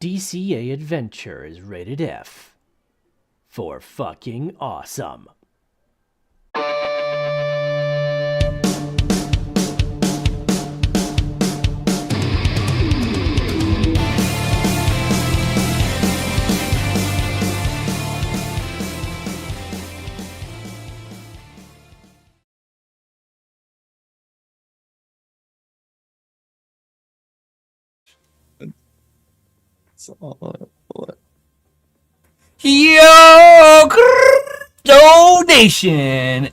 DCA adventure is rated F for fucking awesome. Yo, donation.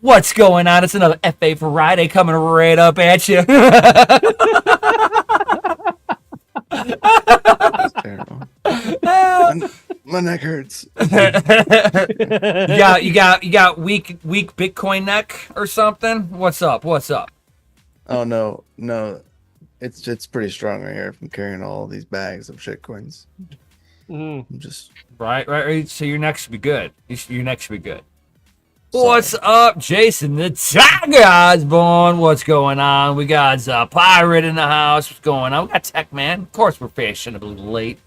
What's going on? It's another FA Friday coming right up at you. That's terrible. My neck hurts. you got weak Bitcoin neck or something? What's up? Oh no. It's pretty strong right here from carrying all these bags of shitcoins. I'm just Right. So your neck should be good. Your neck should be good. Sorry. What's up, Jason the Tiger Osborne? What's going on? We got Pirate in the house. What's going on? We got Tech Man. Of course, we're fashionably late.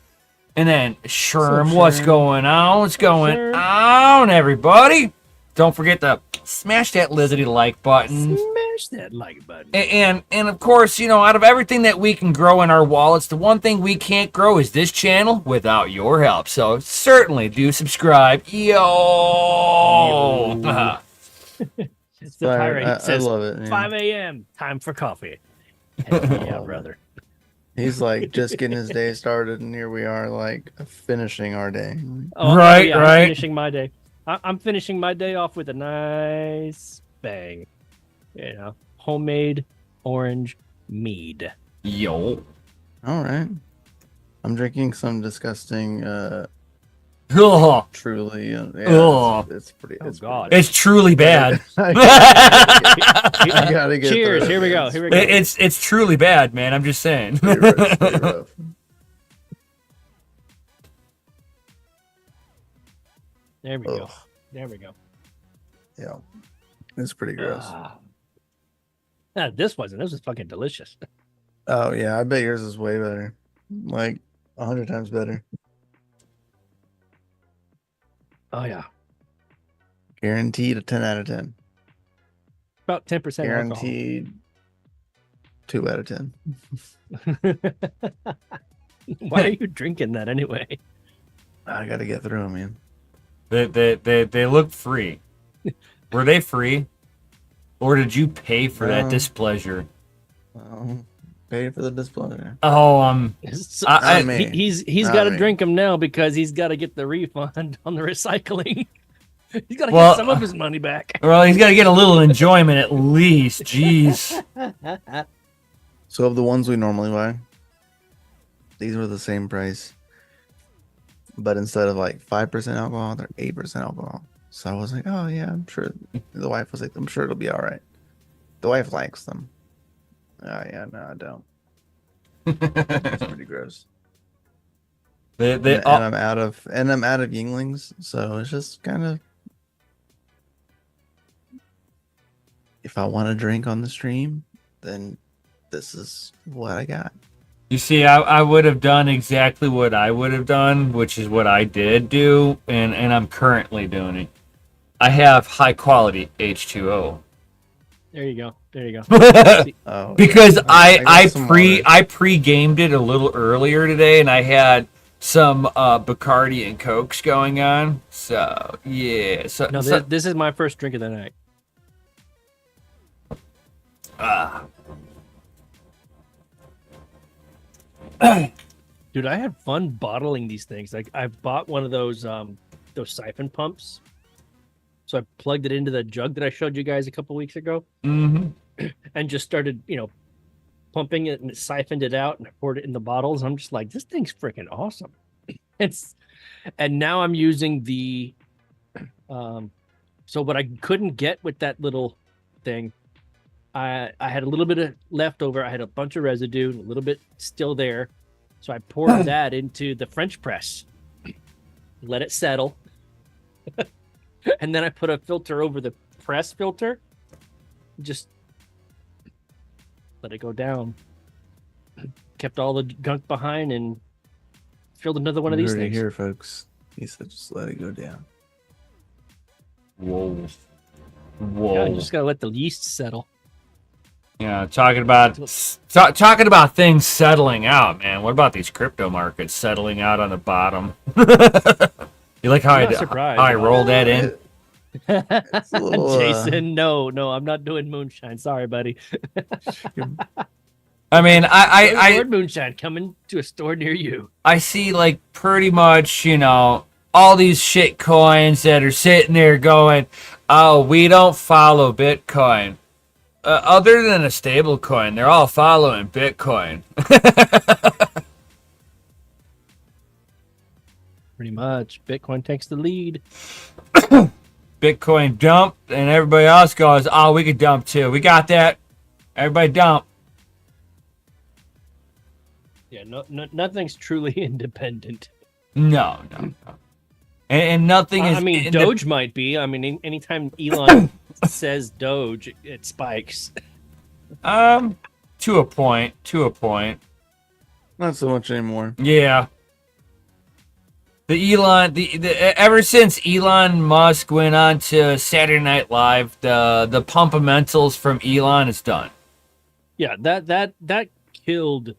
And then Sherm, what's going on? What's going on, everybody? Don't forget to smash that lizardy like button. Smash that like button. And of course, you know, out of everything that we can grow in our wallets, the one thing we can't grow is this channel without your help. So certainly do subscribe. Yo. It's the pirate. I Says, love it. Man. 5 a.m. Time for coffee. Yeah, brother. He's like just getting his day started, and here we are, like finishing our day. Right. I'm finishing my day. I'm finishing my day off with a nice bang. You know, homemade orange mead. Yo. All right. I'm drinking some disgusting, Ugh. truly. Ugh. It's pretty. Oh, It's God. pretty It's truly bad. I gotta get Cheers. through Here we it. go. Here we go. It's truly bad, man. I'm just saying. It's pretty rough. There we go. Ugh. There we go. Yeah, it's pretty gross. This wasn't. This was fucking delicious. Oh yeah, I bet yours is way better, like 100 times better. Oh yeah, Guaranteed a 10 out of 10. about 10% Guaranteed 2 out of 10. alcohol. Why are you drinking that anyway? I gotta get through them, man. They look free. Were they free? Or did you pay for that displeasure? Pay for the displeasure. Oh, He's got to drink them now because he's got to get the refund on the recycling. He's got to get some of his money back. Well, he's got to get a little enjoyment at least. Jeez. So of the ones we normally buy, these were the same price, but instead of like 5% alcohol, they're 8% alcohol. So I was like, oh yeah, I'm sure. The wife was like, I'm sure it'll be all right. The wife likes them. Oh yeah, no, I don't. It's pretty gross. And I'm out of Yinglings, so it's just kind of, if I want to drink on the stream, then this is what I got. You see, I would have done exactly what I would have done, which is what I did do, and I'm currently doing it. I have high quality H2O. There you go. Oh, Because yeah. I pre-gamed it a little earlier today, and I had some Bacardi and Cokes going on. So yeah. This is my first drink of the night. Dude, I had fun bottling these things. Like I bought one of those siphon pumps. So I plugged it into the jug that I showed you guys a couple weeks ago. Mm-hmm. And just started, pumping it, and it siphoned it out, and I poured it in the bottles. I'm just like, this thing's freaking awesome. And now I'm using the so what I couldn't get with that little thing, I had a little bit of leftover. I had a bunch of residue, a little bit still there. So I poured that into the French press, let it settle. And then I put a filter over the press filter, just let it go down. Kept all the gunk behind, and filled another one of You these heard it things. here, folks. He said, just let it go down. Whoa. Yeah, Whoa. you just gotta let the yeast settle. Yeah, talking about things settling out, man. What about these crypto markets settling out on the bottom? You like how I'm not surprised. I rolled that in? It's a little, Jason, no, I'm not doing moonshine. Sorry, buddy. I mean, I Lord Moonshine coming to a store near you. I see like pretty much, you know, all these shit coins that are sitting there going, oh, we don't follow Bitcoin. Other than a stable coin, they're all following Bitcoin. Pretty much. Bitcoin takes the lead. Bitcoin dump, and everybody else goes, oh, we could dump too. We got that. Everybody dump. Yeah, nothing's truly independent. No. And nothing is... I mean, Doge might be. I mean, anytime Elon says Doge, it spikes. To a point. not so much anymore. Yeah. Ever since Elon Musk went on to Saturday Night Live, the Pumpamentals from Elon is done. Yeah, that killed.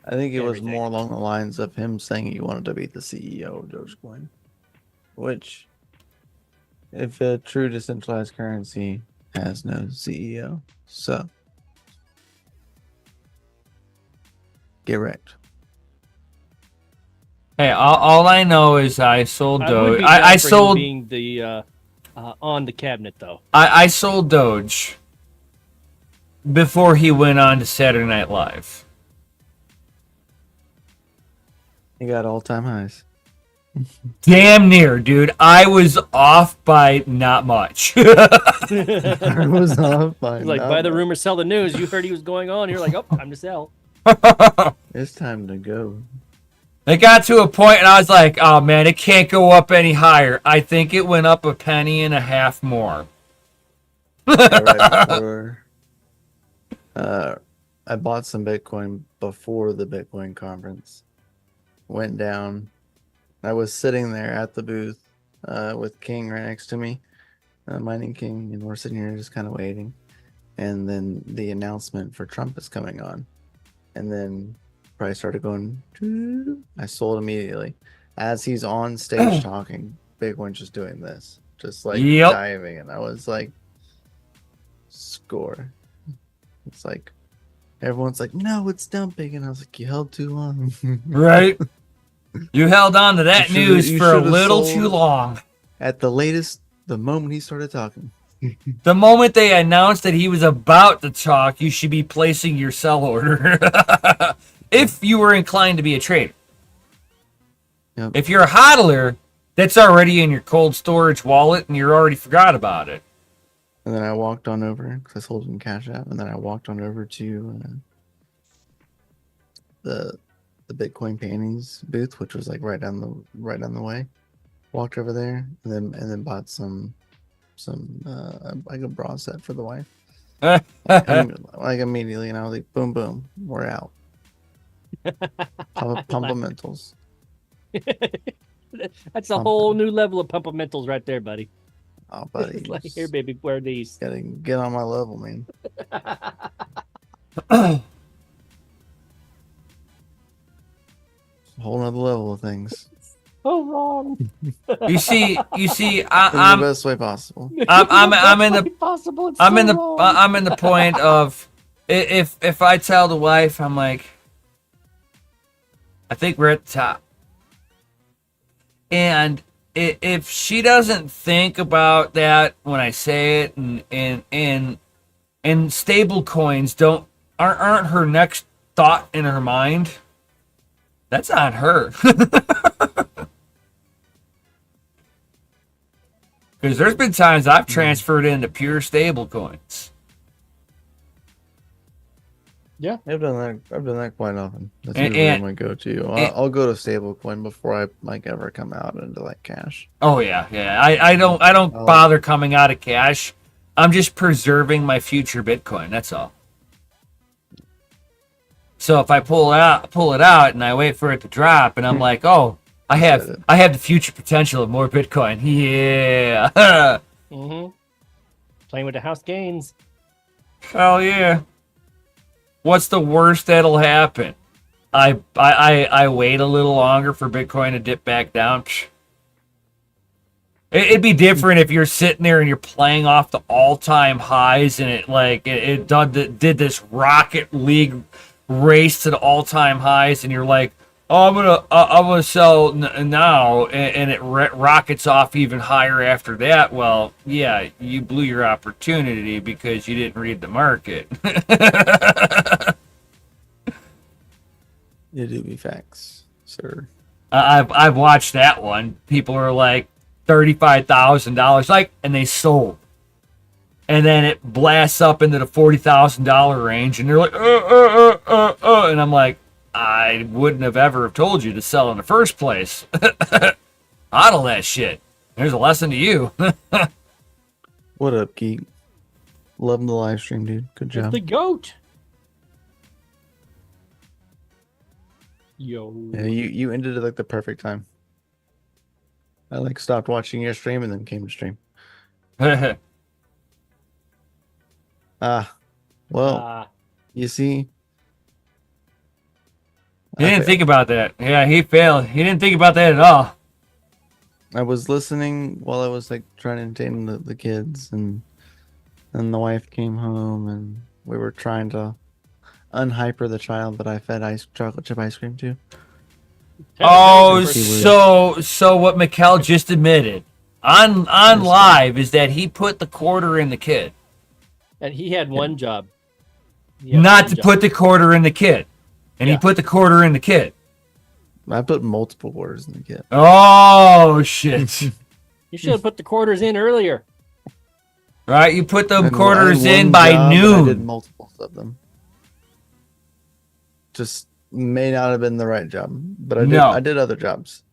I think it was Everything. more along the lines of him saying he wanted to be the CEO of Dogecoin, which, if a true decentralized currency has no CEO, so get wrecked. Hey, all I know is I sold I would Doge. be down I for him sold. being the on the cabinet though. I sold Doge before he went on to Saturday Night Live. He got all-time highs. Damn near, dude. I was off by not much. I was off by He's like, not by the much. rumor, sell the news. You heard he was going on. You're like, oh, time to sell. It's time to go. It got to a point, and I was like, "Oh man, it can't go up any higher." I think it went up a penny and a half more. Right before, I bought some Bitcoin before the Bitcoin conference. Went down. I was sitting there at the booth with King right next to me, Mining King, and we're sitting here just kind of waiting. And then the announcement for Trump is coming on. And then price started going. I sold immediately. As he's on stage talking, Bitcoin's just doing this. Just like Yep. diving. And I was like, score. It's like, everyone's like, no, it's dumping. And I was like, you held too long. Right? You held on to that You should've- news you for a should've little sold- too long. At the latest, the moment he started talking. The moment they announced that he was about to talk, you should be placing your sell order. If you were inclined to be a trader. Yep. If you're a hodler, that's already in your cold storage wallet and you already forgot about it. And then I walked on over because I sold it in Cash App, and then I walked on over to the Bitcoin panties booth, which was like right down the way. Walked over there and then bought some like a bra set for the wife. Like immediately, and I was like, boom, boom, we're out. Pumpamentals. That's a whole new level of pumpamentals right there, buddy. Oh, buddy, It's like, here, baby, wear these. gotta get on my level, man. Whole nother level of things. Oh, wrong. You see, In the I'm best way possible. I'm in the Possible. It's I'm so in the wrong. I'm in the point of if I tell the wife, I'm like, I think we're at the top, and if she doesn't think about that when I say it, and stable coins aren't her next thought in her mind, that's on her. Because there's been times I've transferred into pure stable coins. Yeah. I've done that quite often. That's And- usually and- my go-to. and- I'll go to stablecoin before I like ever come out into like cash. Oh yeah. I don't Oh. bother coming out of cash. I'm just preserving my future Bitcoin. That's all. So if I pull it out, and I wait for it to drop, and I'm like, oh, I have the future potential of more Bitcoin. Yeah. Playing with the house gains. Hell yeah. What's the worst that'll happen? I wait a little longer for Bitcoin to dip back down. It'd be different if you're sitting there and you're playing off the all-time highs, and it did this Rocket League race to the all-time highs, and you're like, oh, I'm gonna sell now, and it rockets off even higher after that. Well, yeah, you blew your opportunity because you didn't read the market. You do be facts, sir. I've watched that one. People are like $35,000, and they sold, and then it blasts up into the $40,000 range, and they're like, and I'm like, I wouldn't have ever told you to sell in the first place. Hodl that shit. There's a lesson to you. What up, Geek? Loving the live stream, dude. Good job. It's the goat. Yo. Yeah, you ended it like the perfect time. I stopped watching your stream and then came to stream. Well, you see. He didn't think about that. Yeah, he failed. He didn't think about that at all. I was listening while I was trying to entertain the kids, and then the wife came home, and we were trying to unhyper the child that I fed chocolate chip ice cream to. Oh, so what Mikkel just admitted on live is that he put the quarter in the kid. And he had one job. Not to put the quarter in the kid. And he put the quarter in the kid. I put multiple quarters in the kid. Oh, shit. You should have put the quarters in earlier. Right? You put the quarters in by noon. I did multiples of them. Just may not have been the right job, but I did other jobs.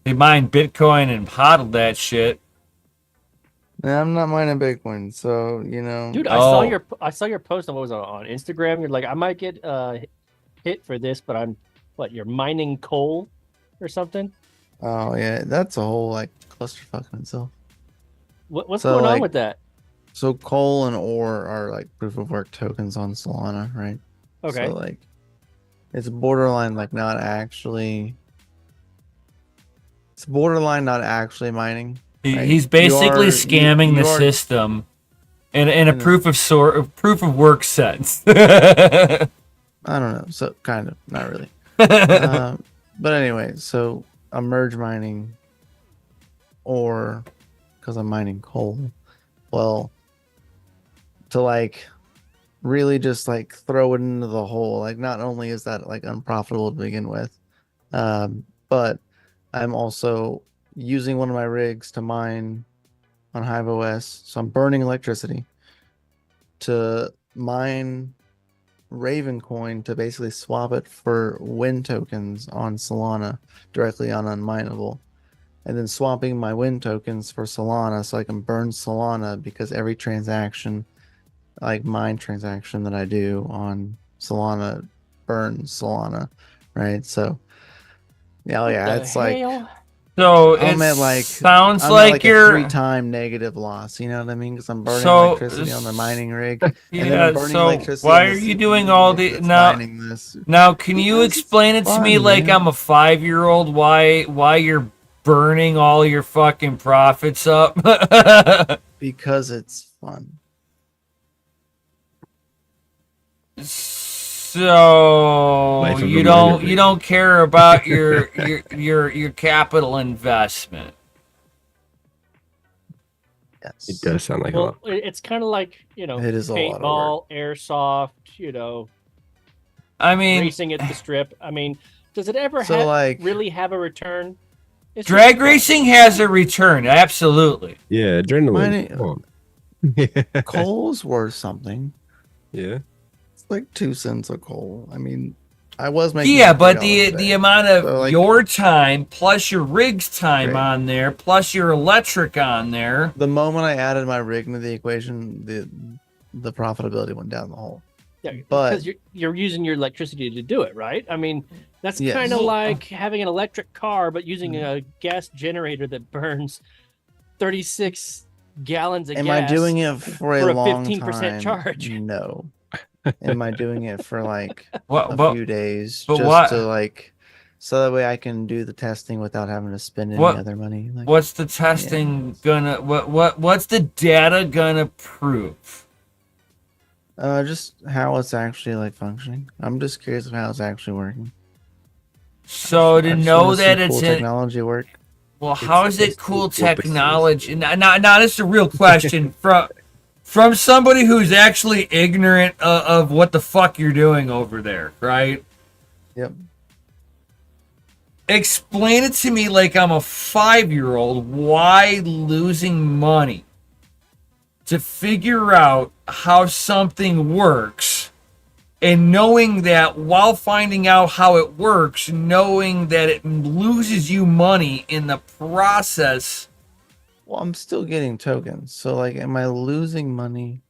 He mined Bitcoin and hodled that shit. I'm not mining Bitcoin, so Dude, I saw your post on on Instagram. You're like, I might get hit for this, but you're mining coal or something? Oh yeah, that's a whole clusterfuck in itself. What's going on with that? So coal and ore are proof of work tokens on Solana, right? Okay. So it's borderline not actually. It's borderline not actually mining. He's basically scamming the system in a proof of work sense. I don't know. So kind of, not really. But anyway, so I'm merge mining ore because I'm mining coal. Well, to really just throw it into the hole. Not only is that unprofitable to begin with, but I'm also using one of my rigs to mine on Hive OS. So I'm burning electricity to mine Raven coin to basically swap it for Win tokens on Solana directly on Unmineable. And then swapping my Win tokens for Solana so I can burn Solana because every transaction, mine transaction that I do on Solana burns Solana, right? So, it's So it sounds like you're a 3-time negative loss. You know what I mean? Because I'm burning electricity on the mining rig. Yeah. So why are you doing all the now? Now, can you explain it to me like I'm a 5-year-old? Why you're burning all your fucking profits up? Because it's fun. So you don't care about your capital investment. Yes. It does sound like a lot. It's kind of like it is paintball, airsoft. I mean, racing at the strip. I mean, does it ever really have a return? Drag racing has a return, absolutely. Yeah, adrenaline. Coal's worth something. Yeah. 2 cents a coal. I mean, I was making but the amount of your time plus your rig's time on there plus your electric on there. The moment I added my rig into the equation, the profitability went down the hole. Yeah, But- because you're using your electricity to do it, right? I mean, that's Yes. kind of like having an electric car, but using a gas generator that burns 36 gallons of Am gas. I doing it for for a a long 15% time? charge? No. Am I doing it for like Well, a but- few days but just what- to like, so that way I can do the testing without having to spend any What- other money? Like, What's the testing gonna? What's the data gonna prove? just how it's actually like functioning. I'm just curious of how it's actually working. So I to just know wanna see that cool it's in. technology work. Well, how is it it's cool what this is. technology? Now, this is a real question from somebody who's actually ignorant of what the fuck you're doing over there, right? Yep. Explain it to me like I'm a 5-year-old. Why losing money to figure out how something works, and knowing that while finding out how it works, knowing that it loses you money in the process. Well, I'm still getting tokens. So like, am I losing money?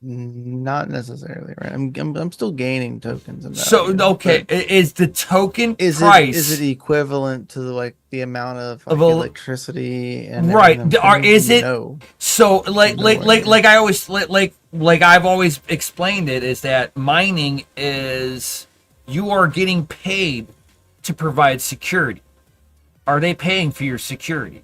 Not necessarily, right? I'm still gaining tokens. And So okay, is the token price is it equivalent to like the amount of like, Of el- electricity and Right, everything I'm is putting? it- No. so No idea. like I always like I've always explained it, is that mining is you are getting paid to provide security. Are they paying for your security?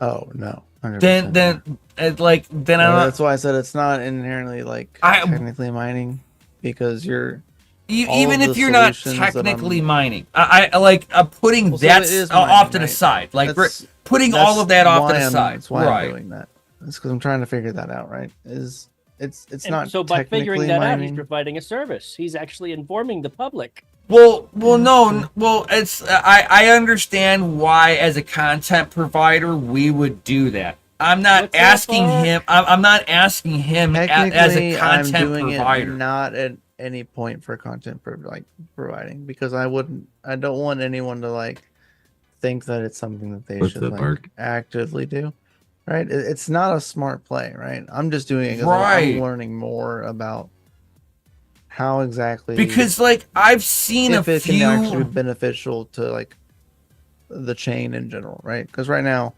Oh no. 100% Then no. I don't That's why I said it's not inherently like I- technically mining, because you're all even of if the you're not solutions that technically I'm- mining. I like putting Well, so that it is off mining, to the right? side, like That's- putting all of that off to why the I'm- side. That's why Right. I'm doing that. It's because I'm trying to figure that out. Right? It's And not so by figuring technically that out, he's mining. providing a service. He's actually informing the public. Well, no. Well, it's I understand why as a content provider we would do that. I'm not What's up, asking Mark? him. I'm not asking him as Technically, a I'm content doing provider. it not at any point for content providing, because I don't want anyone to like think that it's something that they What's should up, like Mark? actively do. Right? It's not a smart play, right? I'm just doing it because Right. I'm learning more about how exactly, Because like I've seen if a it can actually few. be beneficial to like the chain in general, right? Because right now,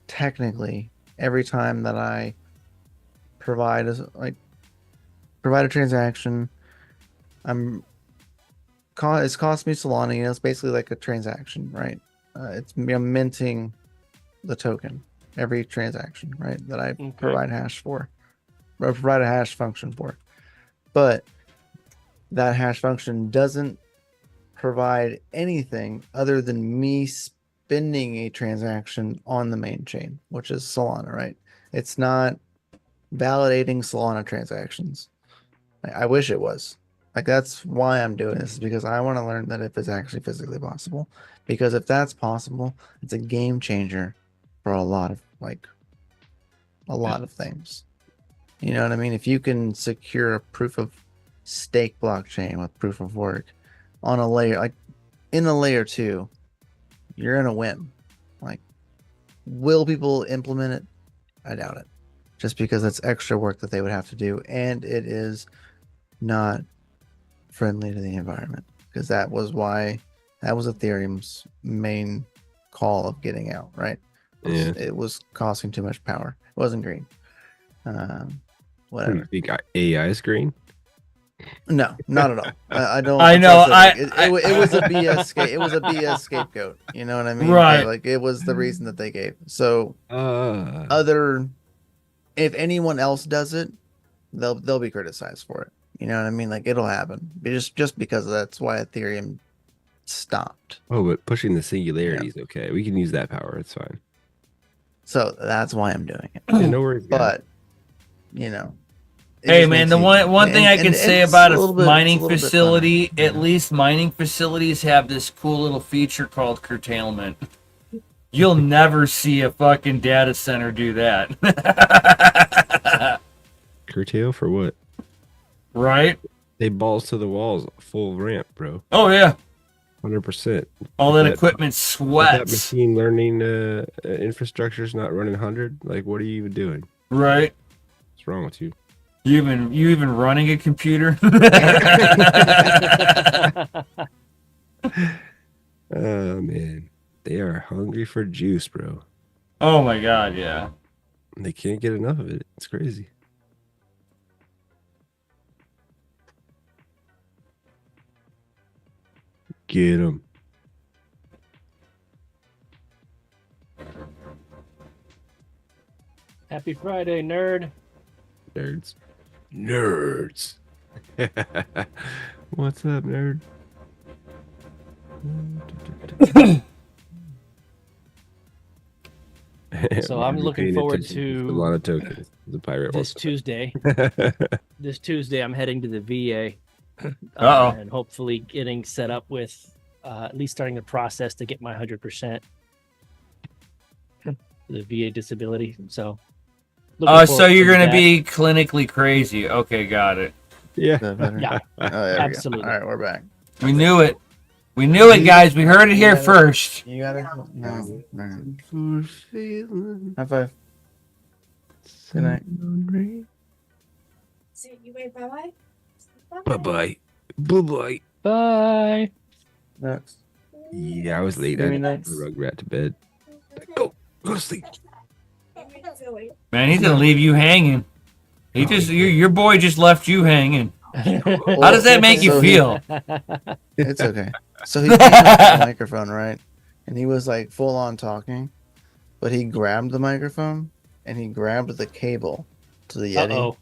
technically, every time that I provide a transaction, it's cost me Solana. You know, it's basically like a transaction, right? I'm minting the token every transaction, right? That I Okay. provide hash for, or provide a hash function for. But that hash function doesn't provide anything other than me spending a transaction on the main chain, which is Solana, right? It's not validating Solana transactions. I wish it was. Like, that's why I'm doing this, is because I want to learn that if it's actually physically possible. Because if that's possible, it's a game changer for a lot of things. You know what I mean? If you can secure a proof of stake blockchain with proof of work on a layer, like in a layer 2, you're gonna win. Like, will people implement it? I doubt it. Just because it's extra work that they would have to do, and it is not friendly to the environment. Because that was Ethereum's main call of getting out, right? Yeah. It was costing too much power. It wasn't green. Whatever. You got AI screen? No, not at all. I don't. I know, It was a BS. It was a BS scapegoat. You know what I mean? Right. Like, it was the reason that they gave. So Uh, if anyone else does it, they'll be criticized for it. You know what I mean? Like, it'll happen. Just because that's why Ethereum stopped. oh, but pushing the singularity is okay. We can use that power. It's fine. So that's why I'm doing it. Yeah, no worries. guys. But you know. it Hey just man, makes the it- one thing I and can say it's about a little bit- mining it's little bit funner. facility, at least mining facilities have this cool little feature called curtailment. You'll never see a fucking data center do that. Curtail for what? Right? They balls to the walls, full ramp, bro. Oh yeah. 100%. All that That- equipment That sweats. machine learning infrastructure is not running 100. Like, what are you even doing? Right? What's wrong with you? You even running a computer? Oh man, they are hungry for juice, bro. Oh my god, yeah. They can't get enough of it. It's crazy. Get them. Happy Friday, nerd. Nerds. Nerds. What's up, nerd? So Why I'm are we looking paying forward attention to a lot of tokens. The pirate this wants Tuesday. This Tuesday, I'm heading to the VA, Uh-oh. and hopefully getting set up with at least starting the process to get my 100% the VA disability. So, looking So forward you're to gonna that. be clinically crazy. Okay, got it. Yeah. Is that better? Yeah, Oh, there we go. absolutely. All right, we're back. We knew it. We knew it, guys. We heard it here Yeah. first. You got it? No. No. For feeling High five. Good night. So you wait, bye-bye? Bye bye. Bye bye. Bye. Next. Yeah, I was late. I Very had nice. to Rugrat to bed. Go to sleep. Man, he's gonna leave you hanging. He just your boy just left you hanging. How does that make you So feel? It's okay. So he came up to the microphone, right? And he was like full on talking, but he grabbed the microphone and he grabbed the cable to the Yeti. Uh-oh.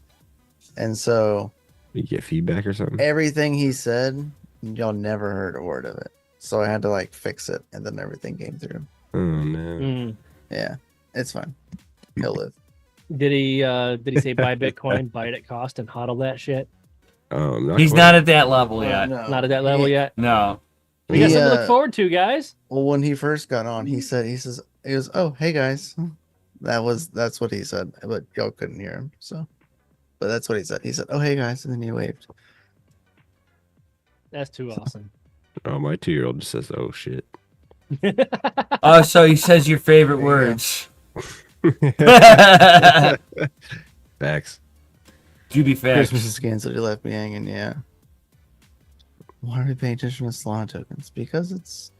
And so You get feedback or something? everything he said, y'all never heard a word of it. So I had to like fix it, and then everything came through. Oh no. Mm. Yeah, it's fine. He'll live. Did he say buy Bitcoin, buy it at cost, and hodl that shit? He's not at that level yet. No. Not at that level yet. No. We got He, something to look forward to, guys. Well, when he first got on, he was, oh, hey guys. That's what he said, but y'all couldn't hear him. So, but that's what he said. He said, oh, hey guys. And then he waved. That's too awesome. Oh, my 2-year-old just says, "Oh shit." Oh, so he says your favorite There you go. words. Facts. Do be facts. Christmas skins that he left me hanging. Yeah. Why are we paying attention to Solana tokens? Because it's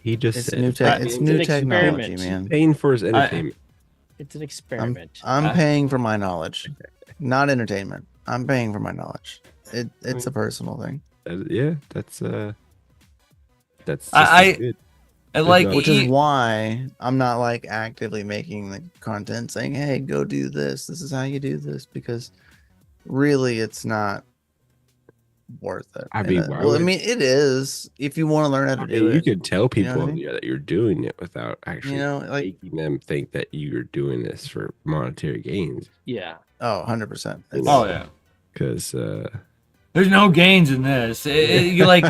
He just said new tech. It's It's new an technology, experiment. man. paying for his entertainment. It's an experiment. I'm paying for my knowledge, not entertainment. I'm paying for my knowledge. It's a personal thing, Yeah, that's just I- as good. I like which is why I'm not like actively making the content saying, "Hey, go do this. This is how you do this," because really, it's not worth it. I mean, And, why well, I would- mean, it is if you want to learn how to I do mean, you it. could tell You know people what I mean? yeah, that you're doing it without actually You know, like making them think that you're doing this for monetary gains. Yeah. oh, 100%. Oh yeah. Because There's no gains in this. You like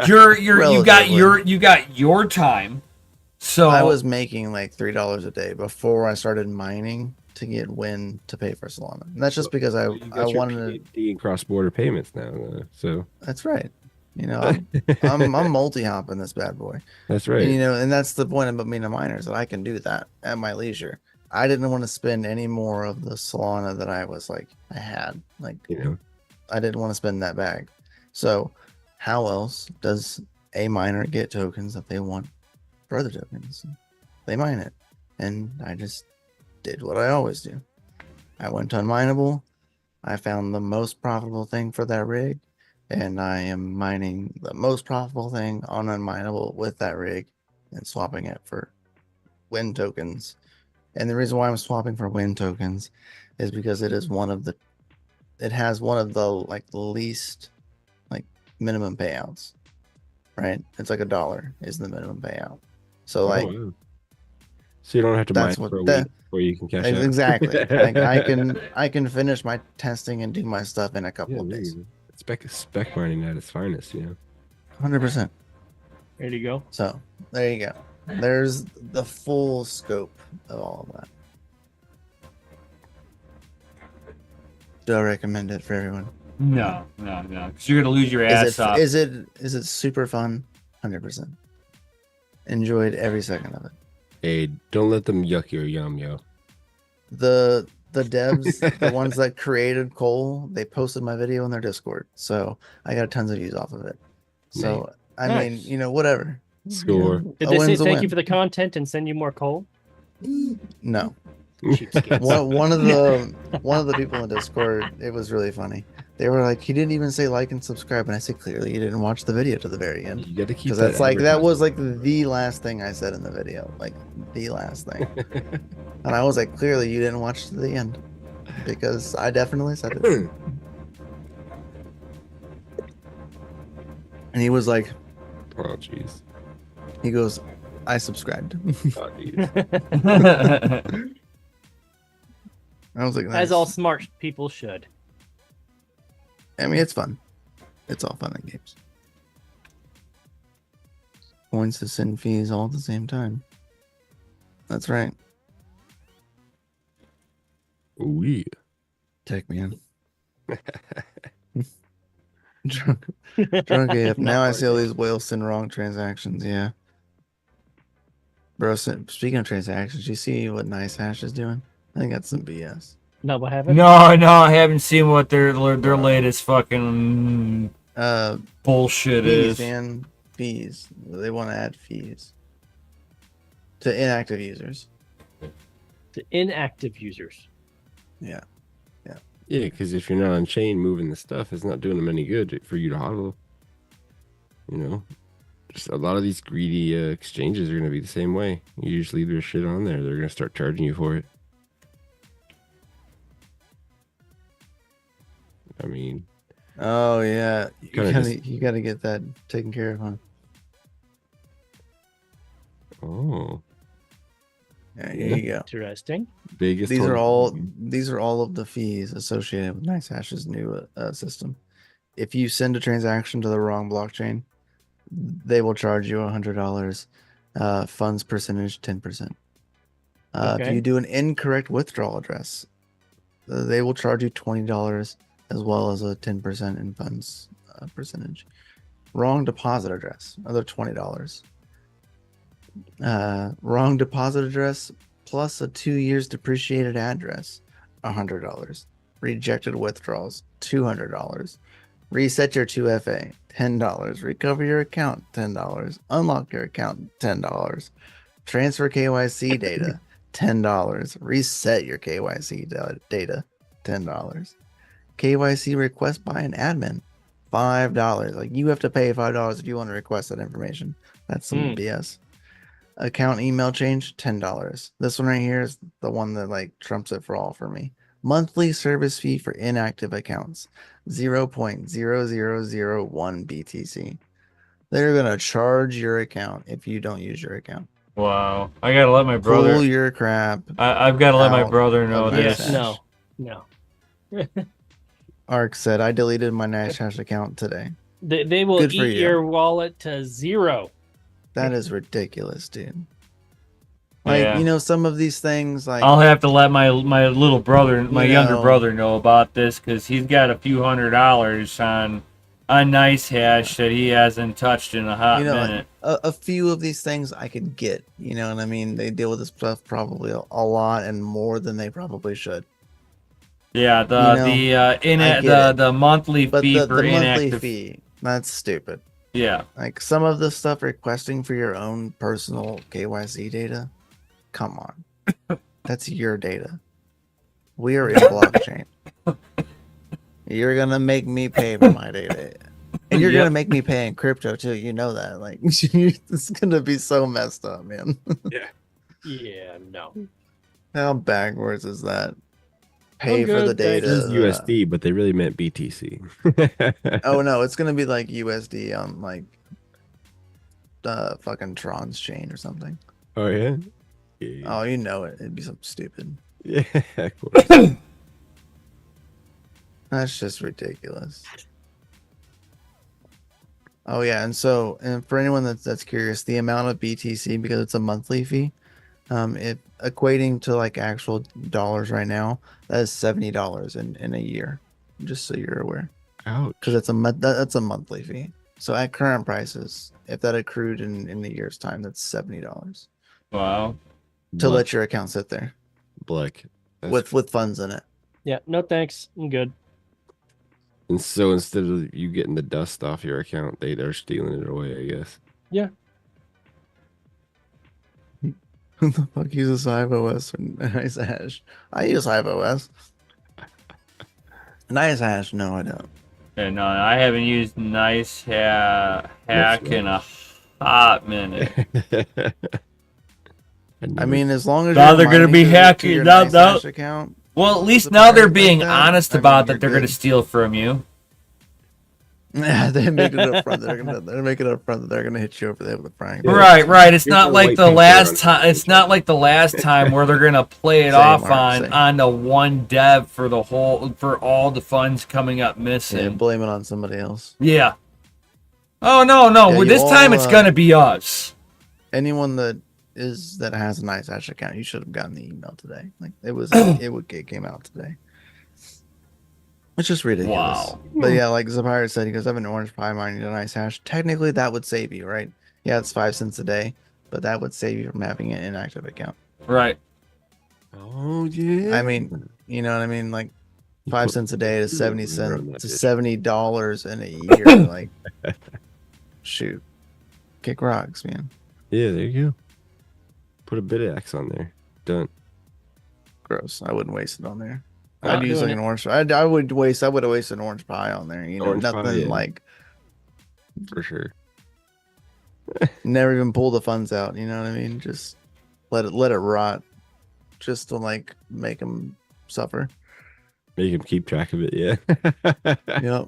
you got your time. So I was making like $3 a day before I started mining to get Win to pay for Solana. And that's just because I wanted to. PhD in cross-border payments now, so That's right. You know, I'm multi-hopping this bad boy. that's right. And, you know, and that's the point about being a miner is that I can do that at my leisure. I didn't want to spend any more of the Solana that I had. Like, You know, I didn't want to spend that bag. So, how else does a miner get tokens that they want for other tokens? They mine it. And I just did what I always do. I went to Unmineable. I found the most profitable thing for that rig. And I am mining the most profitable thing on Unmineable with that rig and swapping it for Win tokens. And the reason why I'm swapping for Win tokens is because it has one of the like least like minimum payouts, right? It's like $1 is the minimum payout. So like wow. So you don't have to mine that's for what a that- week before you can cash out. exactly. Like I can finish my testing and do my stuff in a couple Yeah, of there days. you go. Spec mining at its finest, you know. 100%. There you go. So there you go. There's the full scope of all of that. Do I recommend it for everyone? no. Because you're gonna lose your ass off. Is it super fun? 100%. Enjoyed every second of it. Hey, don't let them yuck your yum, yo. The the devs, the ones that created Cole, they posted my video in their Discord, so I got tons of views off of it. So I mean, Nice. you know, whatever. Score. You Did know, they a say win's a thank you win. for the content and send you more coal? No. Cheapskates. One of the people in Discord, it was really funny. They were like, he didn't even say like and subscribe, and I said clearly you didn't watch the video to the very end. You got to keep Because that. that's like that was like advertising. the last thing I said in the video. Like the last thing. And I was like, clearly you didn't watch to the end. Because I definitely said it. And he was like, Oh jeez. he goes, I subscribed. Oh, geez. I was like, As nice. all smart people should. I mean, it's fun. It's all fun in games. Points to send fees all at the same time. That's right. Ooh, yeah. Tech man. Drunk AF. Now I see all these whales send wrong transactions. Yeah. Bro, speaking of transactions, you see what Nice Hash is doing? I think that's some BS. No, what happened? No, I haven't seen what their latest fucking bullshit Fees, is. man. Fees. They want to add fees to inactive users. To inactive users. Yeah. Yeah, because if you're not on chain moving the stuff, it's not doing them any good for you to hodl. You know, just a lot of these greedy exchanges are going to be the same way. You just leave their shit on there, they're going to start charging you for it. I mean, Oh yeah. You Kinda gotta get that taken care of, huh? oh, Yeah, here you go. Interesting. biggest. These are tournament. all of the fees associated with NiceHash's new system. If you send a transaction to the wrong blockchain, they will charge you $100. Funds percentage 10%. If Okay. you do an incorrect withdrawal address, they will charge you $20 as well as a 10% in funds percentage. Wrong deposit address, another $20. Wrong deposit address plus a 2 years depreciated address, $100. Rejected withdrawals, $200. Reset your 2FA, $10. Recover your account, $10. Unlock your account, $10. Transfer KYC data, $10. Reset your KYC data, $10. KYC request by an admin, $5. Like you have to pay $5 if you want to request that information. That's some BS. Account email change, $10. This one right here is the one that like trumps it for all for me. Monthly service fee for inactive accounts, 0.0001 BTC. They're gonna charge your account if you don't use your account. Wow, I gotta let my Pull brother. your crap. I've got to let my out brother know of this. NiceHash. No. Ark said, I deleted my NiceHash account today. They will Good for eat you. your wallet to zero. That is ridiculous, dude. Like, Yeah. you know, some of these things, like, I'll have to let my little brother, my You younger know. brother, know about this because he's got a few $100 on NiceHash that he hasn't touched in a hot you know, minute. a few of these things I could get. You know what I mean? They deal with this stuff probably a lot and more than they probably should. Yeah, I get it. the monthly But fee the for monthly inactive. fee, that's stupid. Yeah, Like some of the stuff requesting for your own personal KYC data, come on. That's your data. We are in blockchain. You're gonna make me pay for my data. And you're Yep. gonna make me pay in crypto too. You know that. Like it's gonna be so messed up, man. Yeah, no. How backwards is that? Pay I'm for the good, thanks. data. This is USD, but they really meant BTC. Oh no, it's gonna be like USD on like fucking Tron's chain or something. Oh yeah. Yeah. Oh, you know it. It'd be something stupid. Yeah. Of course. That's just ridiculous. Oh yeah, and for anyone that's curious, the amount of BTC, because it's a monthly fee, it equating to like actual dollars right now, that is $70 in a year. Just so you're aware, Ouch. because that's a monthly fee. So at current prices, if that accrued in a year's time, that's $70 wow. to let your account sit there. Black. with funds in it. Yeah, no thanks. I'm good. And so instead of you getting the dust off your account, they're stealing it away, I guess. Yeah. Who the fuck uses HiveOS or Nice Hash? I use HiveOS. Nice Hash, no, I don't. And no, I haven't used Nice Hack in a hot minute. I mean, as long as Now you're they're gonna mining be to hacking your now- Nice now- Hash account. Well, at least With now they're like being that, honest I mean, about you're that they're going to good. steal from you. Yeah, they make it up front. They're making it up front that they're gonna hit you over there with a frying pan. Right. It's Here's not the like white the paper last on time. it. It's not like the last time where they're going to play it Same, off Mark, same. on the one dev for all the funds coming up Yeah, missing. blame it on somebody else. Yeah. Oh no! Yeah, you This time all, it's going to be us. Anyone that has a Nice Hash account, you should have gotten the email today. Like it came out today. It's just ridiculous. Wow. But yeah, like Zapire said, he goes, I have an orange pie mining a Nice Hash. Technically, that would save you, right? Yeah, it's 5 cents a day, but that would save you from having an inactive account. Right. Oh yeah. I mean, you know what I mean? Like You 5 put- cents a day is you 70 put number on cents that to bitch. $70 in a year. Like, shoot, kick rocks, man. Yeah, there you go. Put a bit of X on there. Done. Gross. I wouldn't waste it on there. Not I'd use doing like it. an orange. I would have wasted an orange pie on there. You know, Orange pie, nothing yeah. like For sure. never even pull the funds out. You know what I mean? Just let it rot, just to like make them suffer. Make him keep track of it, yeah. Yep.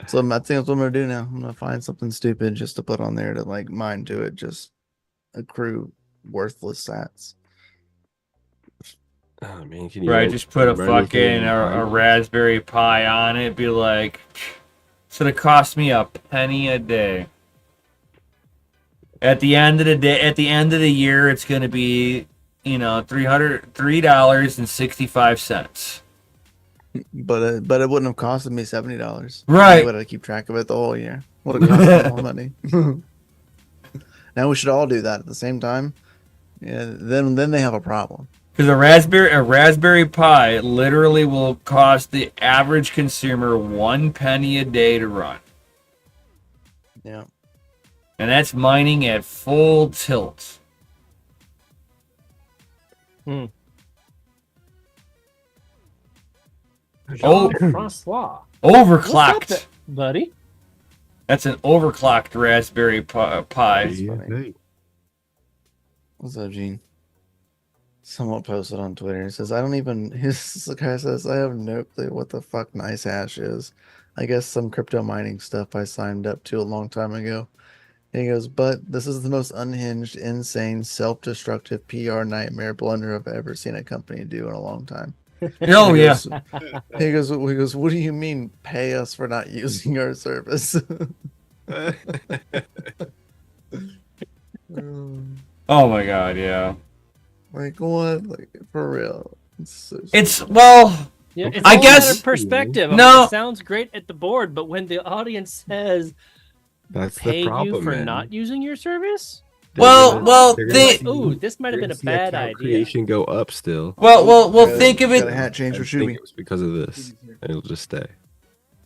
So I think that's what I'm gonna do now. I'm gonna find something stupid just to put on there to like mine to it, just accrue worthless sats. Oh man, can you Right. write- Just put a write anything fucking in a Bible? Raspberry Pi on it. Be like, it's gonna cost me a penny a day. At the end of the day, at the end of the year, it's gonna be, $3.65. But it wouldn't have costed me $70. Right. I would have keep track of it the whole year. Would have cost me more money. Now we should all do that at the same time. Yeah. Then they have a problem. Because a Raspberry Pi literally will cost the average consumer 1 penny a day to run, Yeah. and that's mining at full tilt. Oh. Francois. Overclocked. What's up, buddy? That's an overclocked Raspberry Pi. Yeah, funny. hey. What's up, Gene? Someone posted on Twitter. He says, the guy says, I have no clue what the fuck Nice Hash is. I guess some crypto mining stuff I signed up to a long time ago. And he goes, but this is the most unhinged, insane, self-destructive PR nightmare blunder I've ever seen a company do in a long time. Oh He yeah. goes- he goes, what do you mean pay us for not using our service? Oh my god, yeah. Like what? Like for real? It's well, Yeah, it's I all a guess- matter of perspective. I No. mean, it sounds great at the board, but when the audience says That's pay the problem, you for man. not using your service, well, they're think- gonna see- ooh, this might have they're been a gonna see bad account idea. Creation go up still. well, Gotta- think of got a it. hat change for I think Shuby. it was because of this. And it'll just stay.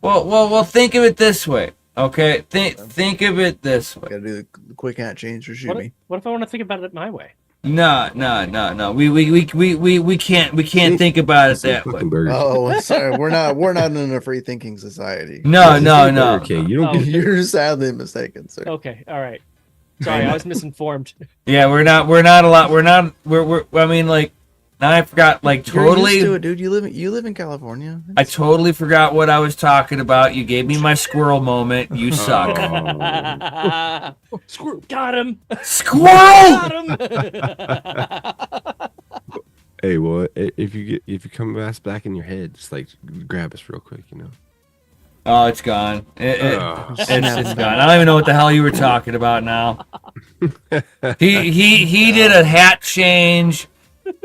Well, think of it this way. Okay, think of it this way. Gotta do the quick hat change for What Shuby. if, what if I want to think about it my way? No. We can't think about it Some that way. fucking Burger King. Oh, sorry. We're not in a free thinking society. No. Burger King. You don't Oh. get You're sadly mistaken, sir. Okay, all right. Sorry, I was misinformed. Yeah, we're not a lot. We're. I mean, like, now I forgot. Like, You're used to totally. it, dude. You live in California. I totally forgot what I was talking about. You gave me my squirrel moment. You suck. Got him. Squirrel. Got him. Hey, well, if you come back in your head, just like grab us real quick, you know. Oh, it's gone. Oh, It's gone. I don't even know what the hell you were talking about now. He did a hat change.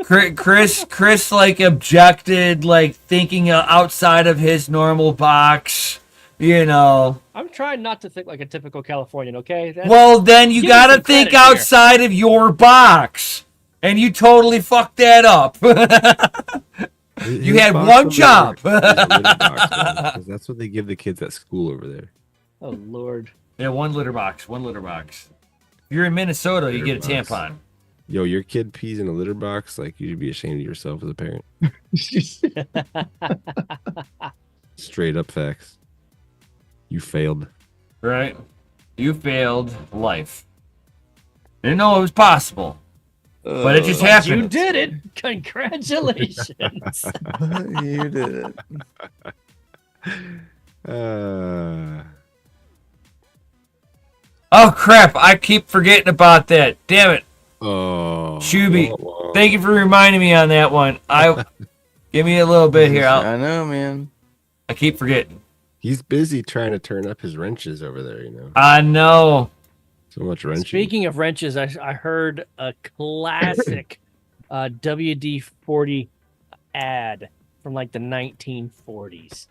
Chris like objected, like thinking outside of his normal box. You know. I'm trying not to think like a typical Californian. Okay. That's- Well, then you Give me gotta some think credit here. outside of your box. and you totally fucked that up. You His had box one over job. there is a litter box, man, 'cause that's what they give the kids at school over there. Oh Lord. Yeah, one litter box. One litter box. If you're in Minnesota, you Litter get a box. tampon. Yo, your kid pees in a litter box. Like, you should be ashamed of yourself as a parent. Straight up facts. You failed. Right? You failed life. Didn't know it was possible, but it just happened. You did it. Congratulations. You did it. Oh crap! I keep forgetting about that. Damn it, Oh, Shuby. wah, wah. Thank you for reminding me on that one. Give me a little bit here. I know, man. I keep forgetting. He's busy trying to turn up his wrenches over there, you know. I know. So much wrenching. Speaking of wrenches, I heard a classic WD-40 ad from like the 1940s,